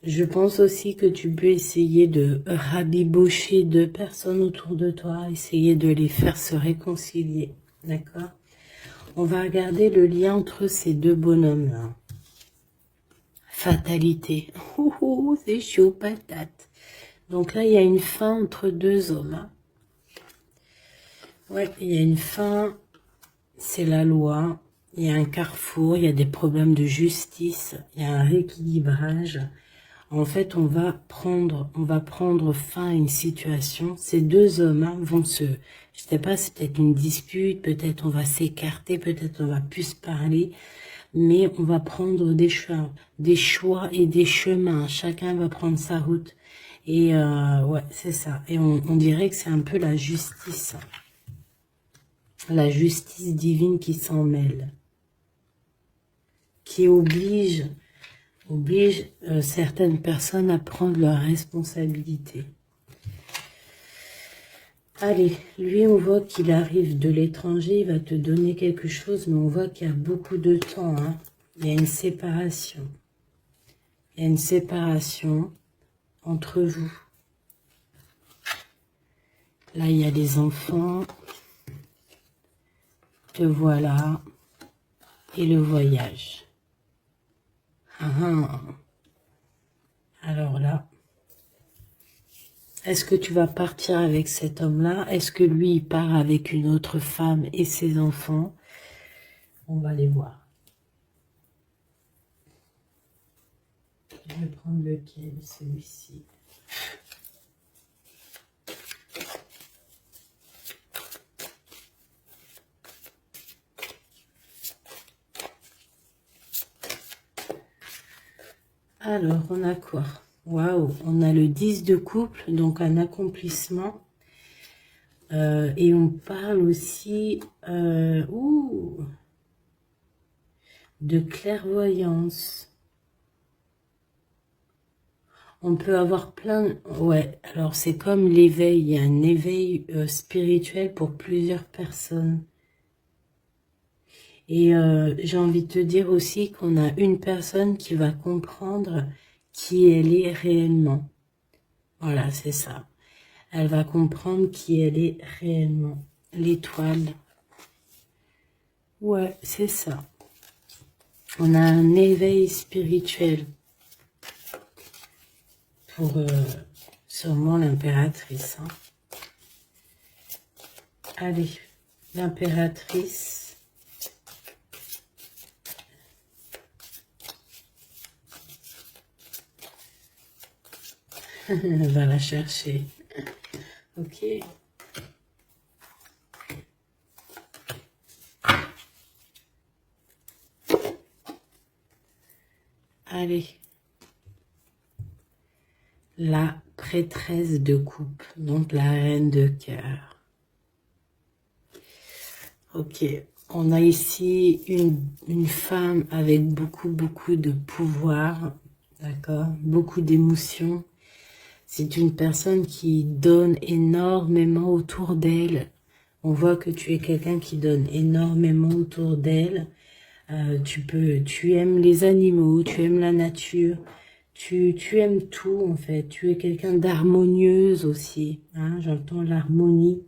Je pense aussi que tu peux essayer de rabibocher deux personnes autour de toi, essayer de les faire se réconcilier, d'accord? On va regarder le lien entre ces deux bonhommes-là. Fatalité. Ouh, c'est chaud, patate. Donc là, il y a une fin entre deux hommes. Hein. Ouais, il y a une fin, c'est la loi. Il y a un carrefour, il y a des problèmes de justice, il y a un rééquilibrage. En fait, on va prendre fin à une situation. Ces deux hommes hein, vont je sais pas, c'est peut-être une dispute, peut-être on va s'écarter, peut-être on va plus se parler. Mais on va prendre des choix et des chemins. Chacun va prendre sa route. Et ouais, c'est ça. Et on dirait que c'est un peu la justice. La justice divine qui s'en mêle. Qui oblige certaines personnes à prendre leurs responsabilités. Allez, lui, on voit qu'il arrive de l'étranger, il va te donner quelque chose, mais on voit qu'il y a beaucoup de temps. Hein. Il y a une séparation. Il y a une séparation entre vous. Là, il y a les enfants. Te voilà. Et le voyage. Ah, ah. Alors là, est-ce que tu vas partir avec cet homme-là? Est-ce que lui, il part avec une autre femme et ses enfants? On va les voir. Je vais prendre lequel, celui-ci. Alors, on a quoi? Waouh, on a le 10 de couple, donc un accomplissement. Et on parle aussi de clairvoyance. On peut avoir plein... Ouais, alors c'est comme l'éveil. Il y a un éveil spirituel pour plusieurs personnes. Et j'ai envie de te dire aussi qu'on a une personne qui va comprendre qui elle est réellement. Voilà, c'est ça. Elle va comprendre qui elle est réellement. L'étoile. Ouais, c'est ça. On a un éveil spirituel pour sûrement l'impératrice. Hein. Allez, l'impératrice. Elle va la chercher. Ok. Allez. La prêtresse de coupe, donc la reine de cœur. Ok. On a ici une femme avec beaucoup de pouvoir. D'accord? Beaucoup d'émotions. C'est une personne qui donne énormément autour d'elle. On voit que tu es quelqu'un qui donne énormément autour d'elle. Tu aimes les animaux, tu aimes la nature, tu aimes tout en fait. Tu es quelqu'un d'harmonieuse aussi. Hein, j'entends l'harmonie.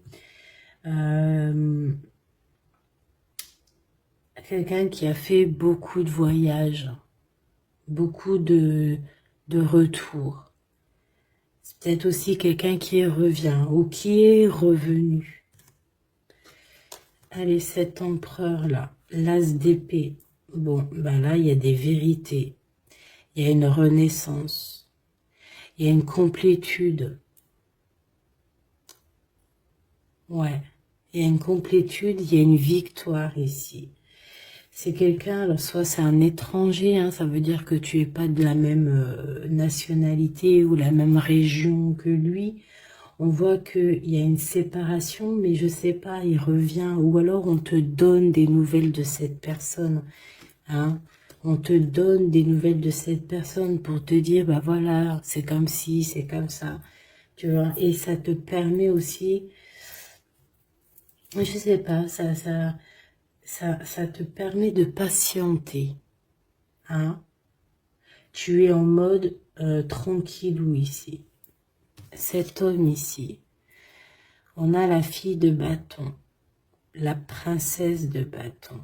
Quelqu'un qui a fait beaucoup de voyages, beaucoup de retours. C'est peut-être aussi quelqu'un qui revient ou qui est revenu. Allez, cet empereur-là, l'as d'épée. Bon, ben là, il y a des vérités. Il y a une renaissance. Il y a une complétude. Ouais, il y a une complétude, il y a une victoire ici. C'est quelqu'un, alors soit c'est un étranger, hein, ça veut dire que tu es pas de la même nationalité ou la même région que lui. On voit qu'il y a une séparation, mais je sais pas, il revient, ou alors on te donne des nouvelles de cette personne. Hein. On te donne des nouvelles de cette personne pour te dire, bah voilà, c'est comme ci, c'est comme ça. Tu vois, et ça te permet aussi, je sais pas, ça te permet de patienter. Hein. Tu es en mode tranquillou ici. Cet homme ici, on a la fille de bâton, la princesse de bâton.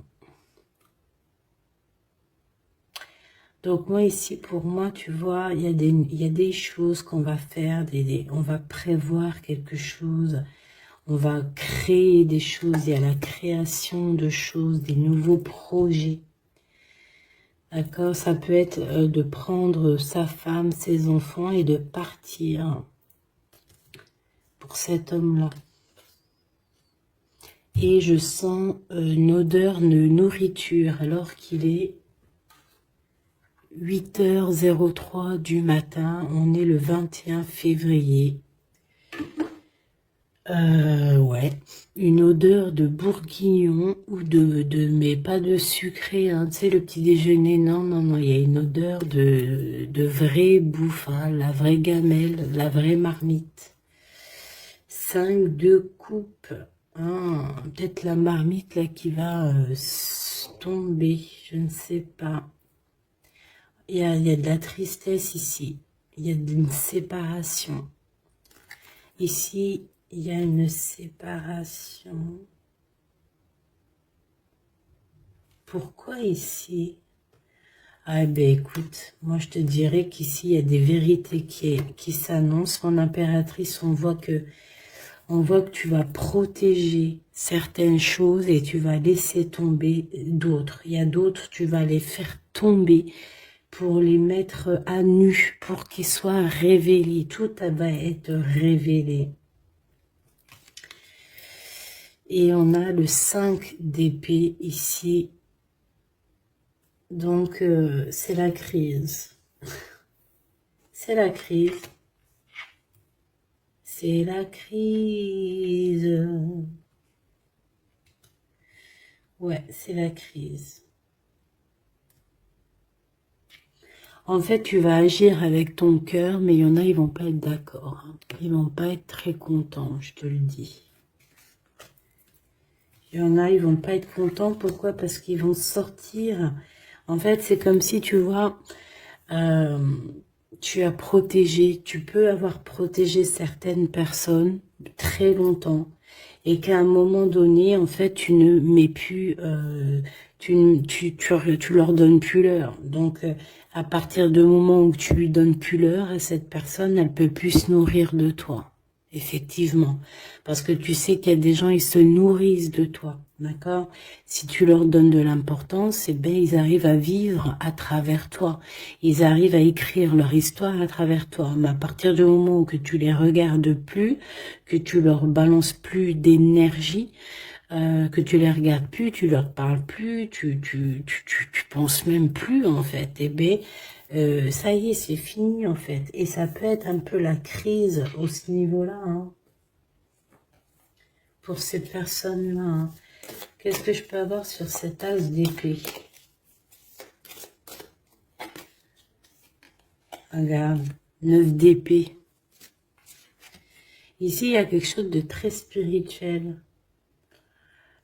Donc moi ici, pour moi, tu vois, il y a des choses qu'on va faire, on va prévoir quelque chose, on va créer des choses, il y a la création de choses, des nouveaux projets. D'accord, ça peut être de prendre sa femme, ses enfants et de partir pour cet homme-là. Et je sens une odeur de nourriture alors qu'il est 8h03 du matin. On est le 21 février. Ouais, une odeur de bourguignon ou mais pas de sucré, hein, tu sais, le petit déjeuner, non, non, non, il y a une odeur de vraie bouffe, hein, la vraie gamelle, la vraie marmite. 5 de coupe, hein, peut-être la marmite là qui va tomber, je ne sais pas. Il y a de la tristesse ici, il y a une séparation. Ici, il y a une séparation. Pourquoi ici? Ah ben écoute, moi je te dirais qu'ici il y a des vérités qui s'annoncent. Mon impératrice, on voit que tu vas protéger certaines choses et tu vas laisser tomber d'autres. Il y a d'autres, tu vas les faire tomber pour les mettre à nu, pour qu'ils soient révélés. Tout va être révélé. Et on a le 5 d'épée ici. Donc, c'est la crise. C'est la crise. C'est la crise. Ouais, c'est la crise. En fait, tu vas agir avec ton cœur, mais il y en a, ils vont pas être d'accord. Hein. Ils vont pas être très contents, je te le dis. Il y en a, ils vont pas être contents. Pourquoi? Parce qu'ils vont sortir. En fait, c'est comme si, tu vois, tu as protégé, tu peux avoir protégé certaines personnes très longtemps. Et qu'à un moment donné, en fait, tu ne mets plus, tu leur donnes plus l'heure. Donc, à partir du moment où tu lui donnes plus l'heure à cette personne, elle peut plus se nourrir de toi. Effectivement. Parce que tu sais qu'il y a des gens, ils se nourrissent de toi. D'accord? Si tu leur donnes de l'importance, eh ben, ils arrivent à vivre à travers toi. Ils arrivent à écrire leur histoire à travers toi. Mais à partir du moment où que tu les regardes plus, que tu leur balances plus d'énergie, que tu les regardes plus, tu leur parles plus, tu penses même plus, en fait, eh ben, ça y est, c'est fini, en fait. Et ça peut être un peu la crise au ce niveau-là, hein, pour ces personnes-là. Hein. Qu'est-ce que je peux avoir sur cet as d'épée? Regarde, 9 d'épée. Ici, il y a quelque chose de très spirituel.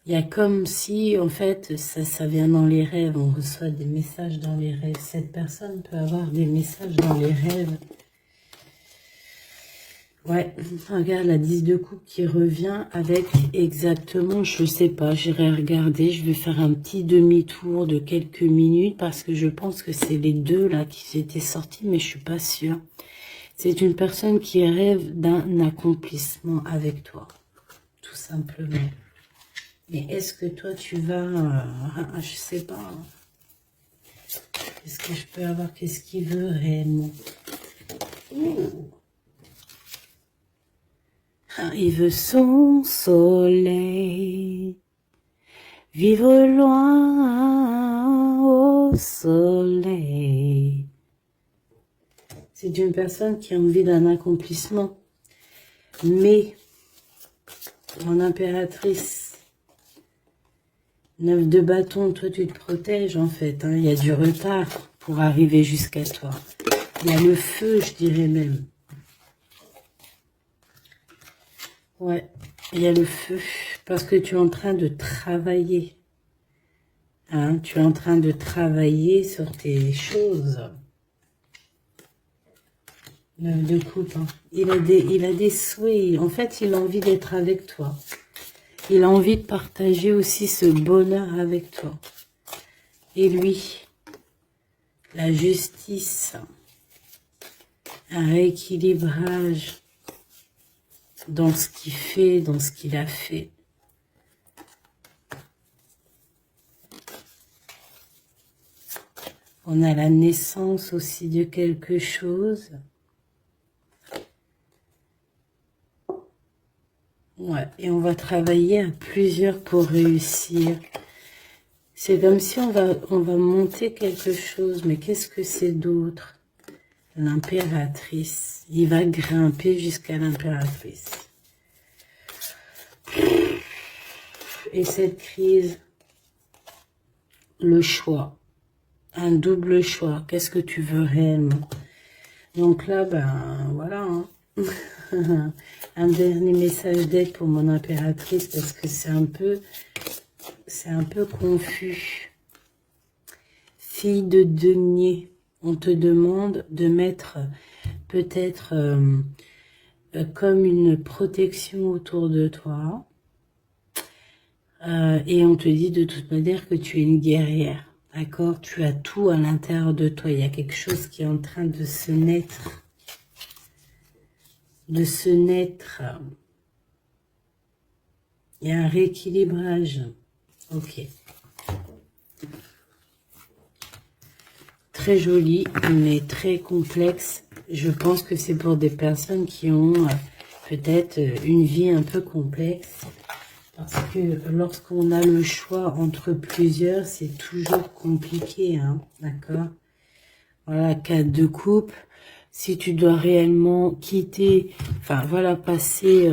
Il y a comme si, en fait, ça vient dans les rêves. On reçoit des messages dans les rêves. Cette personne peut avoir des messages dans les rêves. Ouais, regarde la 10 de coupe qui revient avec exactement, je sais pas, j'irai regarder. Je vais faire un petit demi-tour de quelques minutes parce que je pense que c'est les deux là qui étaient sortis, mais je suis pas sûre. C'est une personne qui rêve d'un accomplissement avec toi, tout simplement. Mais est-ce que toi, tu vas... je sais pas. Qu'est-ce que je peux avoir? Qu'est-ce qu'il veut réellement? Il veut son soleil. Vivre loin au soleil. C'est une personne qui a envie d'un accomplissement. Mais, mon impératrice... 9 de bâton, toi tu te protèges en fait. Hein. Il y a du retard pour arriver jusqu'à toi. Il y a le feu, je dirais même. Ouais, il y a le feu. Parce que tu es en train de travailler. Hein, tu es en train de travailler sur tes choses. 9 de coupe. Hein. Il a des souhaits. En fait, il a envie d'être avec toi. Il a envie de partager aussi ce bonheur avec toi. Et lui, la justice, un rééquilibrage dans ce qu'il fait, dans ce qu'il a fait. On a la naissance aussi de quelque chose. Ouais, et on va travailler à plusieurs pour réussir. C'est comme si on va monter quelque chose, mais qu'est-ce que c'est d'autre? L'impératrice. Il va grimper jusqu'à l'impératrice. Et cette crise, le choix. Un double choix. Qu'est-ce que tu veux réellement? Donc là, ben voilà. Hein. Un dernier message d'aide pour mon impératrice parce que c'est un peu confus. Fille de denier, on te demande de mettre peut-être comme une protection autour de toi. Et on te dit de toute manière que tu es une guerrière. D'accord? Tu as tout à l'intérieur de toi. Il y a quelque chose qui est en train de se naître. De se naître. Il y a un rééquilibrage. Ok. Très joli, mais très complexe. Je pense que c'est pour des personnes qui ont peut-être une vie un peu complexe. Parce que lorsqu'on a le choix entre plusieurs, c'est toujours compliqué, hein, d'accord? Voilà, cas de couple, si tu dois réellement quitter, enfin voilà, passer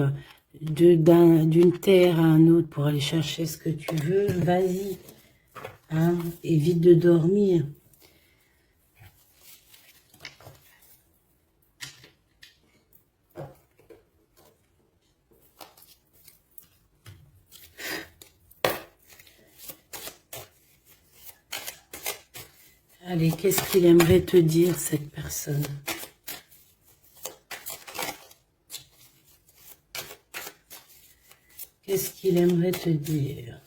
d'une terre à un autre pour aller chercher ce que tu veux, vas-y, hein, évite de dormir. Allez, qu'est-ce qu'il aimerait te dire, cette personne? Qu'est-ce qu'il aimerait te dire?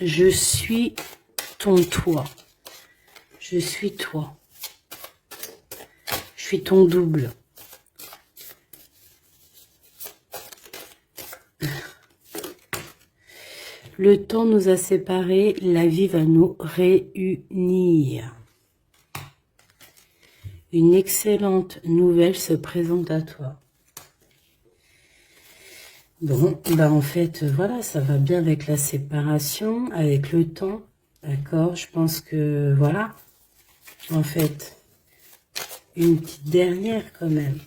Je suis ton toi. Je suis toi. Je suis ton double. Le temps nous a séparés, la vie va nous réunir. Une excellente nouvelle se présente à toi. Bon, bah en fait, voilà, ça va bien avec la séparation, avec le temps, d'accord? Je pense que, voilà, en fait, une petite dernière quand même,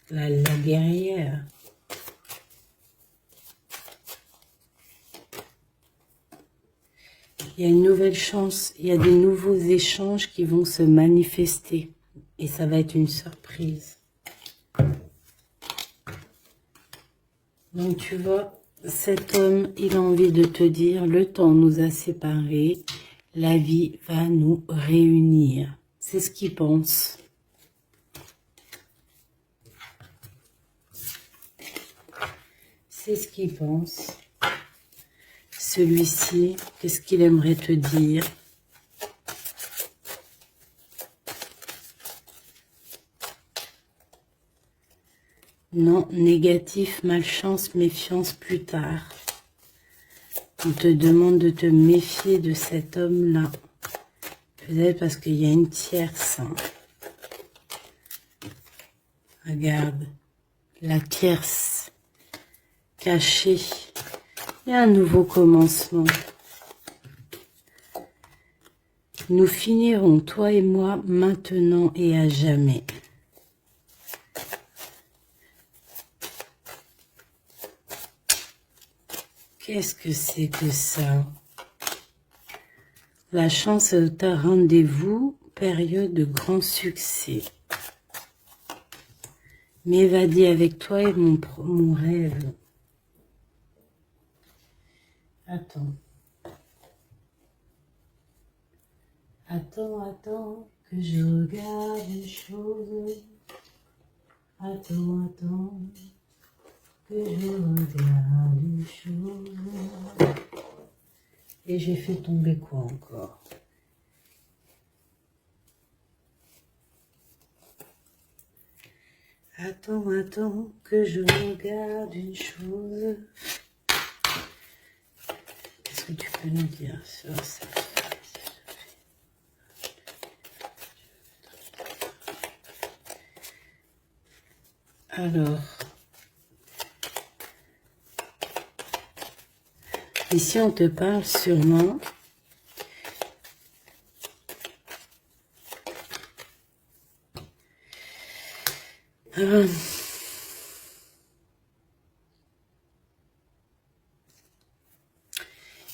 la guerrière. Il y a une nouvelle chance, il y a des nouveaux échanges qui vont se manifester. Et ça va être une surprise. Donc tu vois, cet homme, il a envie de te dire, le temps nous a séparés, la vie va nous réunir. C'est ce qu'il pense. C'est ce qu'il pense. Celui-ci, qu'est-ce qu'il aimerait te dire? Non, négatif, malchance, méfiance plus tard. On te demande de te méfier de cet homme-là. Peut-être parce qu'il y a une tierce. Regarde, la tierce cachée. Il y a un nouveau commencement. Nous finirons, toi et moi, maintenant et à jamais. Qu'est-ce que c'est que ça? La chance est à rendez-vous, période de grand succès. M'évader avec toi est mon rêve. Attends. Attends, que je regarde une chose. Attends, que je regarde une chose. Et j'ai fait tomber quoi encore? Attends, que je regarde une chose. Qu'est-ce que tu peux nous dire sur ça? Alors, ici on te parle sûrement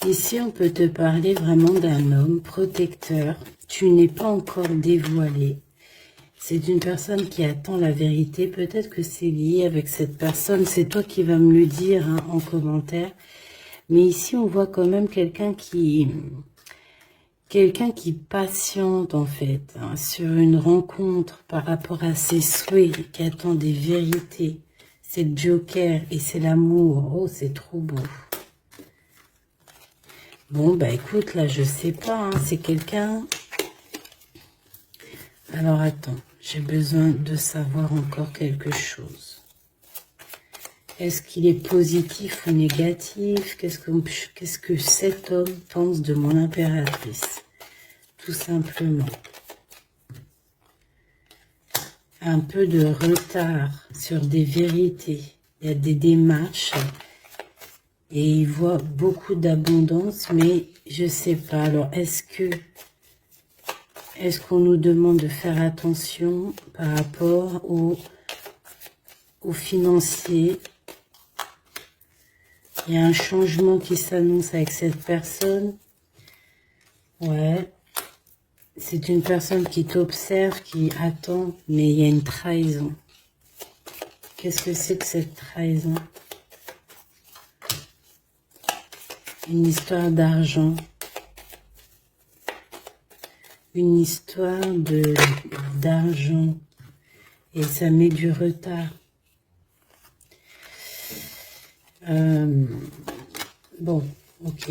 ici on peut te parler vraiment d'un homme protecteur. Tu n'es pas encore dévoilé. C'est une personne qui attend la vérité. Peut-être que c'est lié avec cette personne. C'est toi qui vas me le dire hein, en commentaire. Mais ici, on voit quand même quelqu'un qui quelqu'un qui patiente en fait hein, sur une rencontre par rapport à ses souhaits, qui attend des vérités. C'est le Joker et c'est l'amour. Oh, c'est trop beau. Bon, bah écoute, là, je sais pas, hein, c'est quelqu'un... Alors, attends, j'ai besoin de savoir encore quelque chose. Est-ce qu'il est positif ou négatif? Qu'est-ce que cet homme pense de mon impératrice? Tout simplement. Un peu de retard sur des vérités. Il y a des démarches et il voit beaucoup d'abondance, mais je sais pas. Alors, est-ce qu'on nous demande de faire attention par rapport au financier? Il y a un changement qui s'annonce avec cette personne. Ouais. C'est une personne qui t'observe, qui attend, mais il y a une trahison. Qu'est-ce que c'est que cette trahison? Une histoire d'argent. Une histoire d'argent. Et ça met du retard. Bon, ok.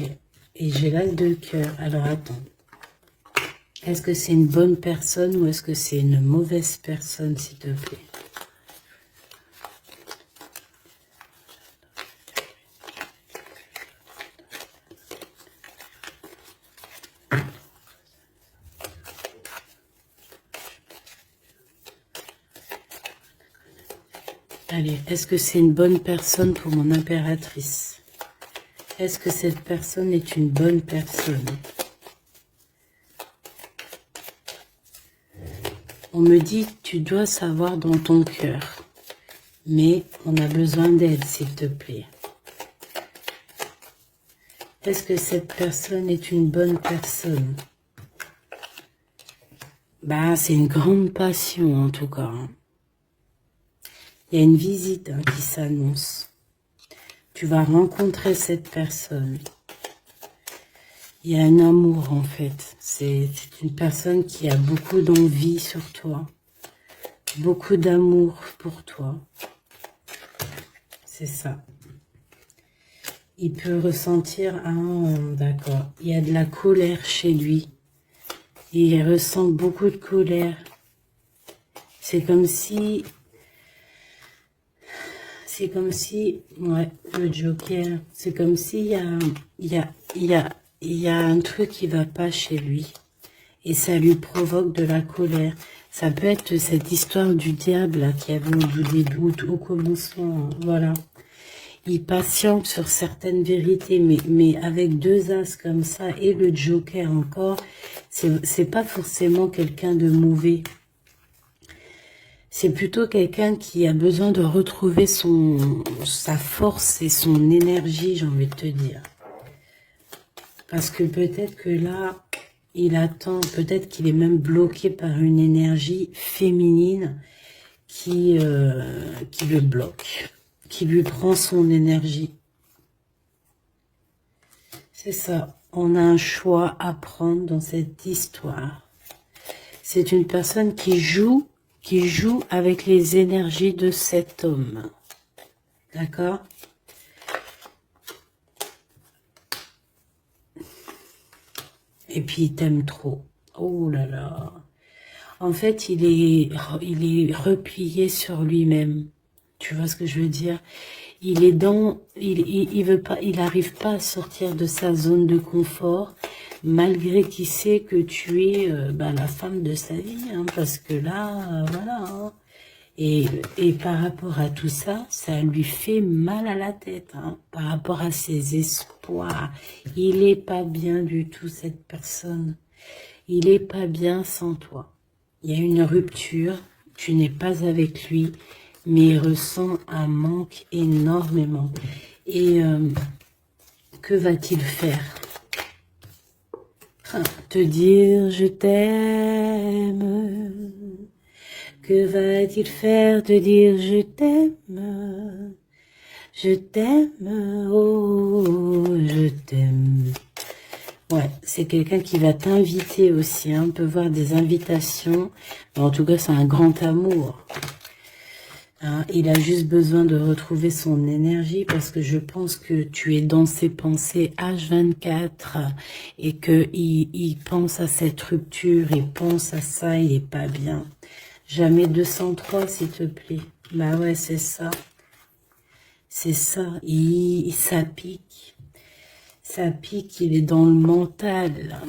Et j'ai l'as de cœur. Alors, attends. Est-ce que c'est une bonne personne ou est-ce que c'est une mauvaise personne, s'il te plaît? Allez, est-ce que c'est une bonne personne pour mon impératrice? Est-ce que cette personne est une bonne personne? On me dit, tu dois savoir dans ton cœur. Mais on a besoin d'aide, s'il te plaît. Est-ce que cette personne est une bonne personne? Bah, c'est une grande passion, en tout cas. Il y a une visite hein, qui s'annonce. Tu vas rencontrer cette personne. Il y a un amour, en fait. C'est une personne qui a beaucoup d'envie sur toi. Beaucoup d'amour pour toi. C'est ça. Il peut ressentir d'accord. Il y a de la colère chez lui. Il ressent beaucoup de colère. C'est comme si... Ouais, le Joker. C'est comme s'il y a un truc qui va pas chez lui. Et ça lui provoque de la colère. Ça peut être cette histoire du diable là, qui avait au début, au commencement. Voilà. Il patiente sur certaines vérités, mais avec deux as comme ça et le Joker encore, c'est pas forcément quelqu'un de mauvais. C'est plutôt quelqu'un qui a besoin de retrouver sa force et son énergie, j'ai envie de te dire. Parce que peut-être que là, il attend, peut-être qu'il est même bloqué par une énergie féminine qui le bloque, qui lui prend son énergie. C'est ça, on a un choix à prendre dans cette histoire. C'est une personne qui joue avec les énergies de cet homme. D'accord? Et puis il t'aime trop. Oh là là. En fait, il est replié sur lui-même. Tu vois ce que je veux dire? Il est il veut pas, il n'arrive pas à sortir de sa zone de confort, malgré qu'il sait que tu es la femme de sa vie, hein, parce que là, voilà. Hein. Et par rapport à tout ça, ça lui fait mal à la tête, hein, par rapport à ses espoirs. Il est pas bien du tout, cette personne. Il est pas bien sans toi. Il y a une rupture, tu n'es pas avec lui, mais il ressent un manque énormément. Et que va-t-il faire? Te dire je t'aime. Que va-t-il faire? Te dire je t'aime. Je t'aime, oh, je t'aime. Ouais, c'est quelqu'un qui va t'inviter aussi, hein. On peut voir des invitations. En tout cas, c'est un grand amour. Hein, il a juste besoin de retrouver son énergie parce que je pense que tu es dans ses pensées H24 et que il pense à cette rupture, il pense à ça, il est pas bien. Jamais 203, s'il te plaît. Bah ouais, c'est ça. C'est ça. Ça pique. Ça pique, il est dans le mental.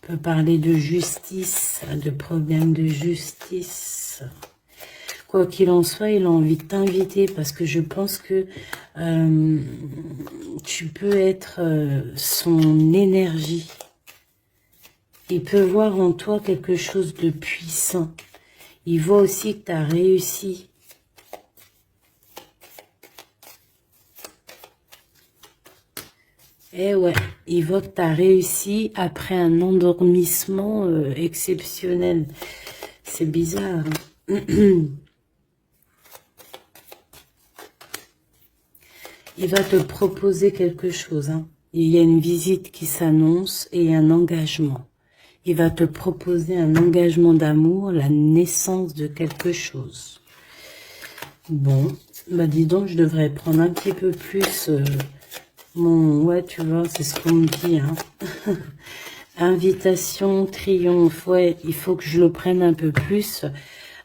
On peut parler de justice, de problèmes de justice. Quoi qu'il en soit, il a envie de t'inviter parce que je pense que tu peux être son énergie. Il peut voir en toi quelque chose de puissant. Il voit aussi que tu as réussi. Eh ouais, il voit que tu as réussi après un endormissement exceptionnel. C'est bizarre. Hein. Il va te proposer quelque chose. Hein. Il y a une visite qui s'annonce et un engagement. Il va te proposer un engagement d'amour, la naissance de quelque chose. Bon, bah dis donc, je devrais prendre un petit peu plus ouais, tu vois, c'est ce qu'on me dit. Hein. Invitation, triomphe, ouais, il faut que je le prenne un peu plus.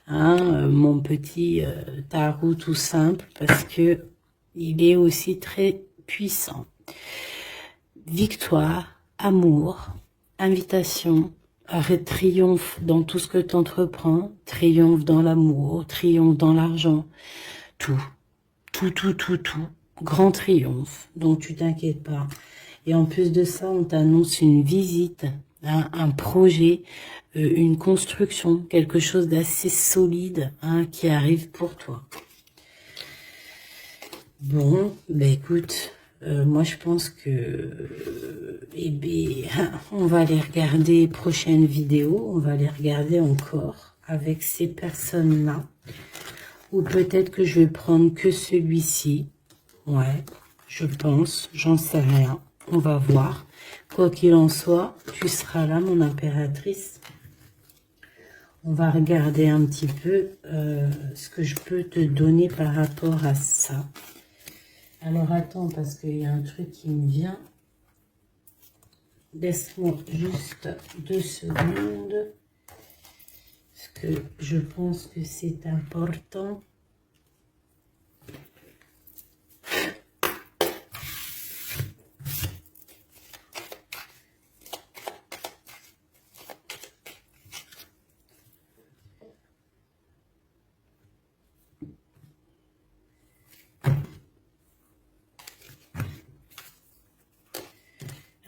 Hein, mon petit tarot tout simple, parce que il est aussi très puissant. Victoire, amour, invitation, triomphe dans tout ce que tu entreprends, triomphe dans l'amour, triomphe dans l'argent, tout. Grand triomphe, donc tu t'inquiètes pas. Et en plus de ça, on t'annonce une visite, un projet, une construction, quelque chose d'assez solide hein, qui arrive pour toi. Bon, ben écoute, moi je pense que eh bien, on va les regarder prochaines vidéos, on va les regarder encore avec ces personnes-là. Ou peut-être que je vais prendre que celui-ci. Ouais, je pense, j'en sais rien. On va voir. Quoi qu'il en soit, tu seras là, mon impératrice. On va regarder un petit peu ce que je peux te donner par rapport à ça. Alors attends, parce qu'il y a un truc qui me vient. Laisse-moi juste 2 secondes. Parce que je pense que c'est important.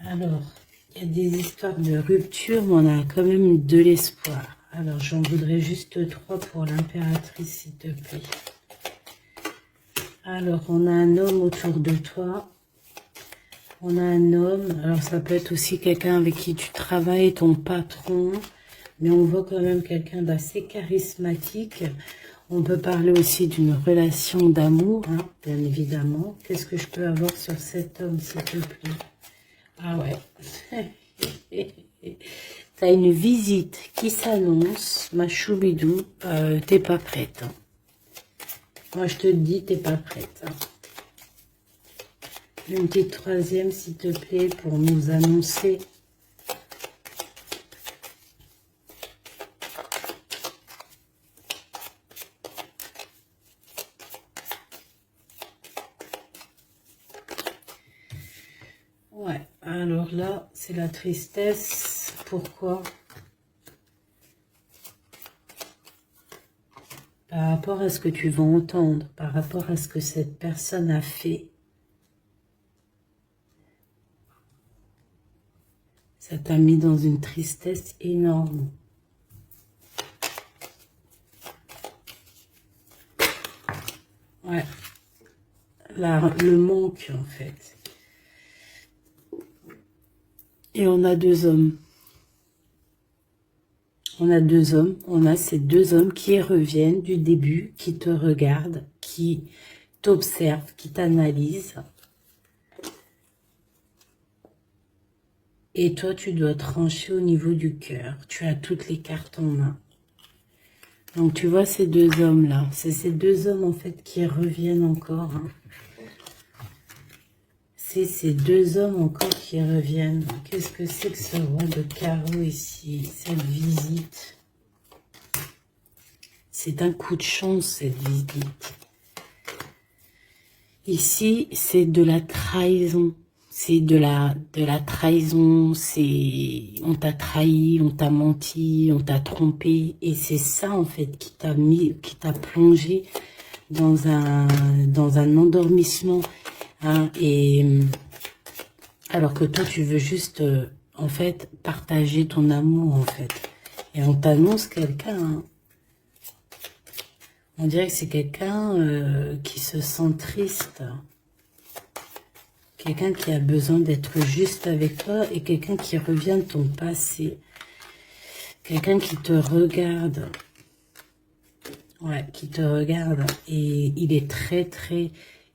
Alors, il y a des histoires de rupture, mais on a quand même de l'espoir. Alors, j'en voudrais juste 3 pour l'impératrice, s'il te plaît. Alors, on a un homme autour de toi. On a un homme. Alors, ça peut être aussi quelqu'un avec qui tu travailles, ton patron. Mais on voit quand même quelqu'un d'assez charismatique. On peut parler aussi d'une relation d'amour, hein, bien évidemment. Qu'est-ce que je peux avoir sur cet homme, s'il te plaît? Ah ouais. T'as une visite qui s'annonce, ma choubidou. T'es pas prête. Hein. Moi, je te dis, t'es pas prête. Hein. Une petite 3e, s'il te plaît, pour nous annoncer. Ouais, alors là, c'est la tristesse. Pourquoi? Par rapport à ce que tu vas entendre, par rapport à ce que cette personne a fait, ça t'a mis dans une tristesse énorme. Ouais, le manque en fait. Et on a 2 hommes. On a 2 hommes, on a ces 2 hommes qui reviennent du début, qui te regardent, qui t'observent, qui t'analysent. Et toi, tu dois trancher au niveau du cœur. Tu as toutes les cartes en main. Donc, tu vois ces deux hommes-là. C'est ces deux hommes, en fait, qui reviennent encore. Hein. C'est ces deux hommes encore qui reviennent. Qu'est-ce que c'est que ce roi de carreau ici? Cette visite. C'est un coup de chance, cette visite. Ici, c'est de la trahison. C'est de la trahison, on t'a trahi, on t'a menti, on t'a trompé. Et c'est ça, en fait, qui t'a plongé dans un endormissement. Hein, et alors que toi, tu veux juste, en fait, partager ton amour, en fait. Et on t'annonce quelqu'un, hein. On dirait que c'est quelqu'un qui se sent triste. Quelqu'un qui a besoin d'être juste avec toi et quelqu'un qui revient de ton passé. Quelqu'un qui te regarde. Ouais, qui te regarde. Et il est très...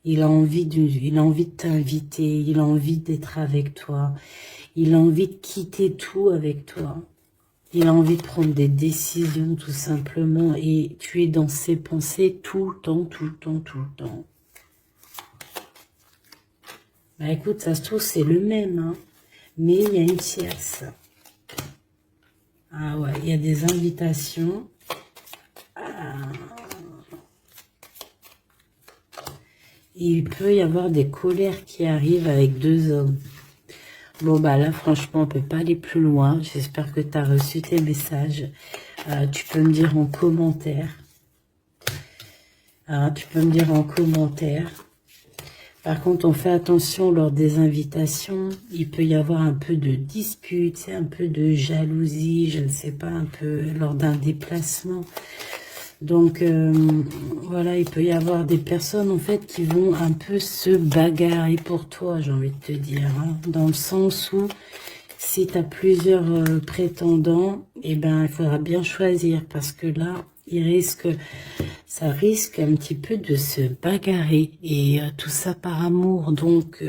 Il a envie de t'inviter. Il a envie d'être avec toi. Il a envie de quitter tout avec toi. Il a envie de prendre des décisions tout simplement. Et tu es dans ses pensées tout le temps, tout le temps, tout le temps. Bah écoute, ça se trouve, c'est le même, hein. Mais il y a une tierce. Ah ouais, il y a des invitations. Il peut y avoir des colères qui arrivent avec deux hommes. Bon, bah là, franchement, on peut pas aller plus loin. J'espère que tu as reçu tes messages. Tu peux me dire en commentaire. Tu peux me dire en commentaire. Par contre, on fait attention lors des invitations. Il peut y avoir un peu de dispute, un peu de jalousie, je ne sais pas, un peu lors d'un déplacement. Donc, voilà, il peut y avoir des personnes, en fait, qui vont un peu se bagarrer pour toi, j'ai envie de te dire. Hein, dans le sens où, si tu as plusieurs prétendants, eh ben, il faudra bien choisir. Parce que là, ça risque un petit peu de se bagarrer. Et tout ça par amour. Donc,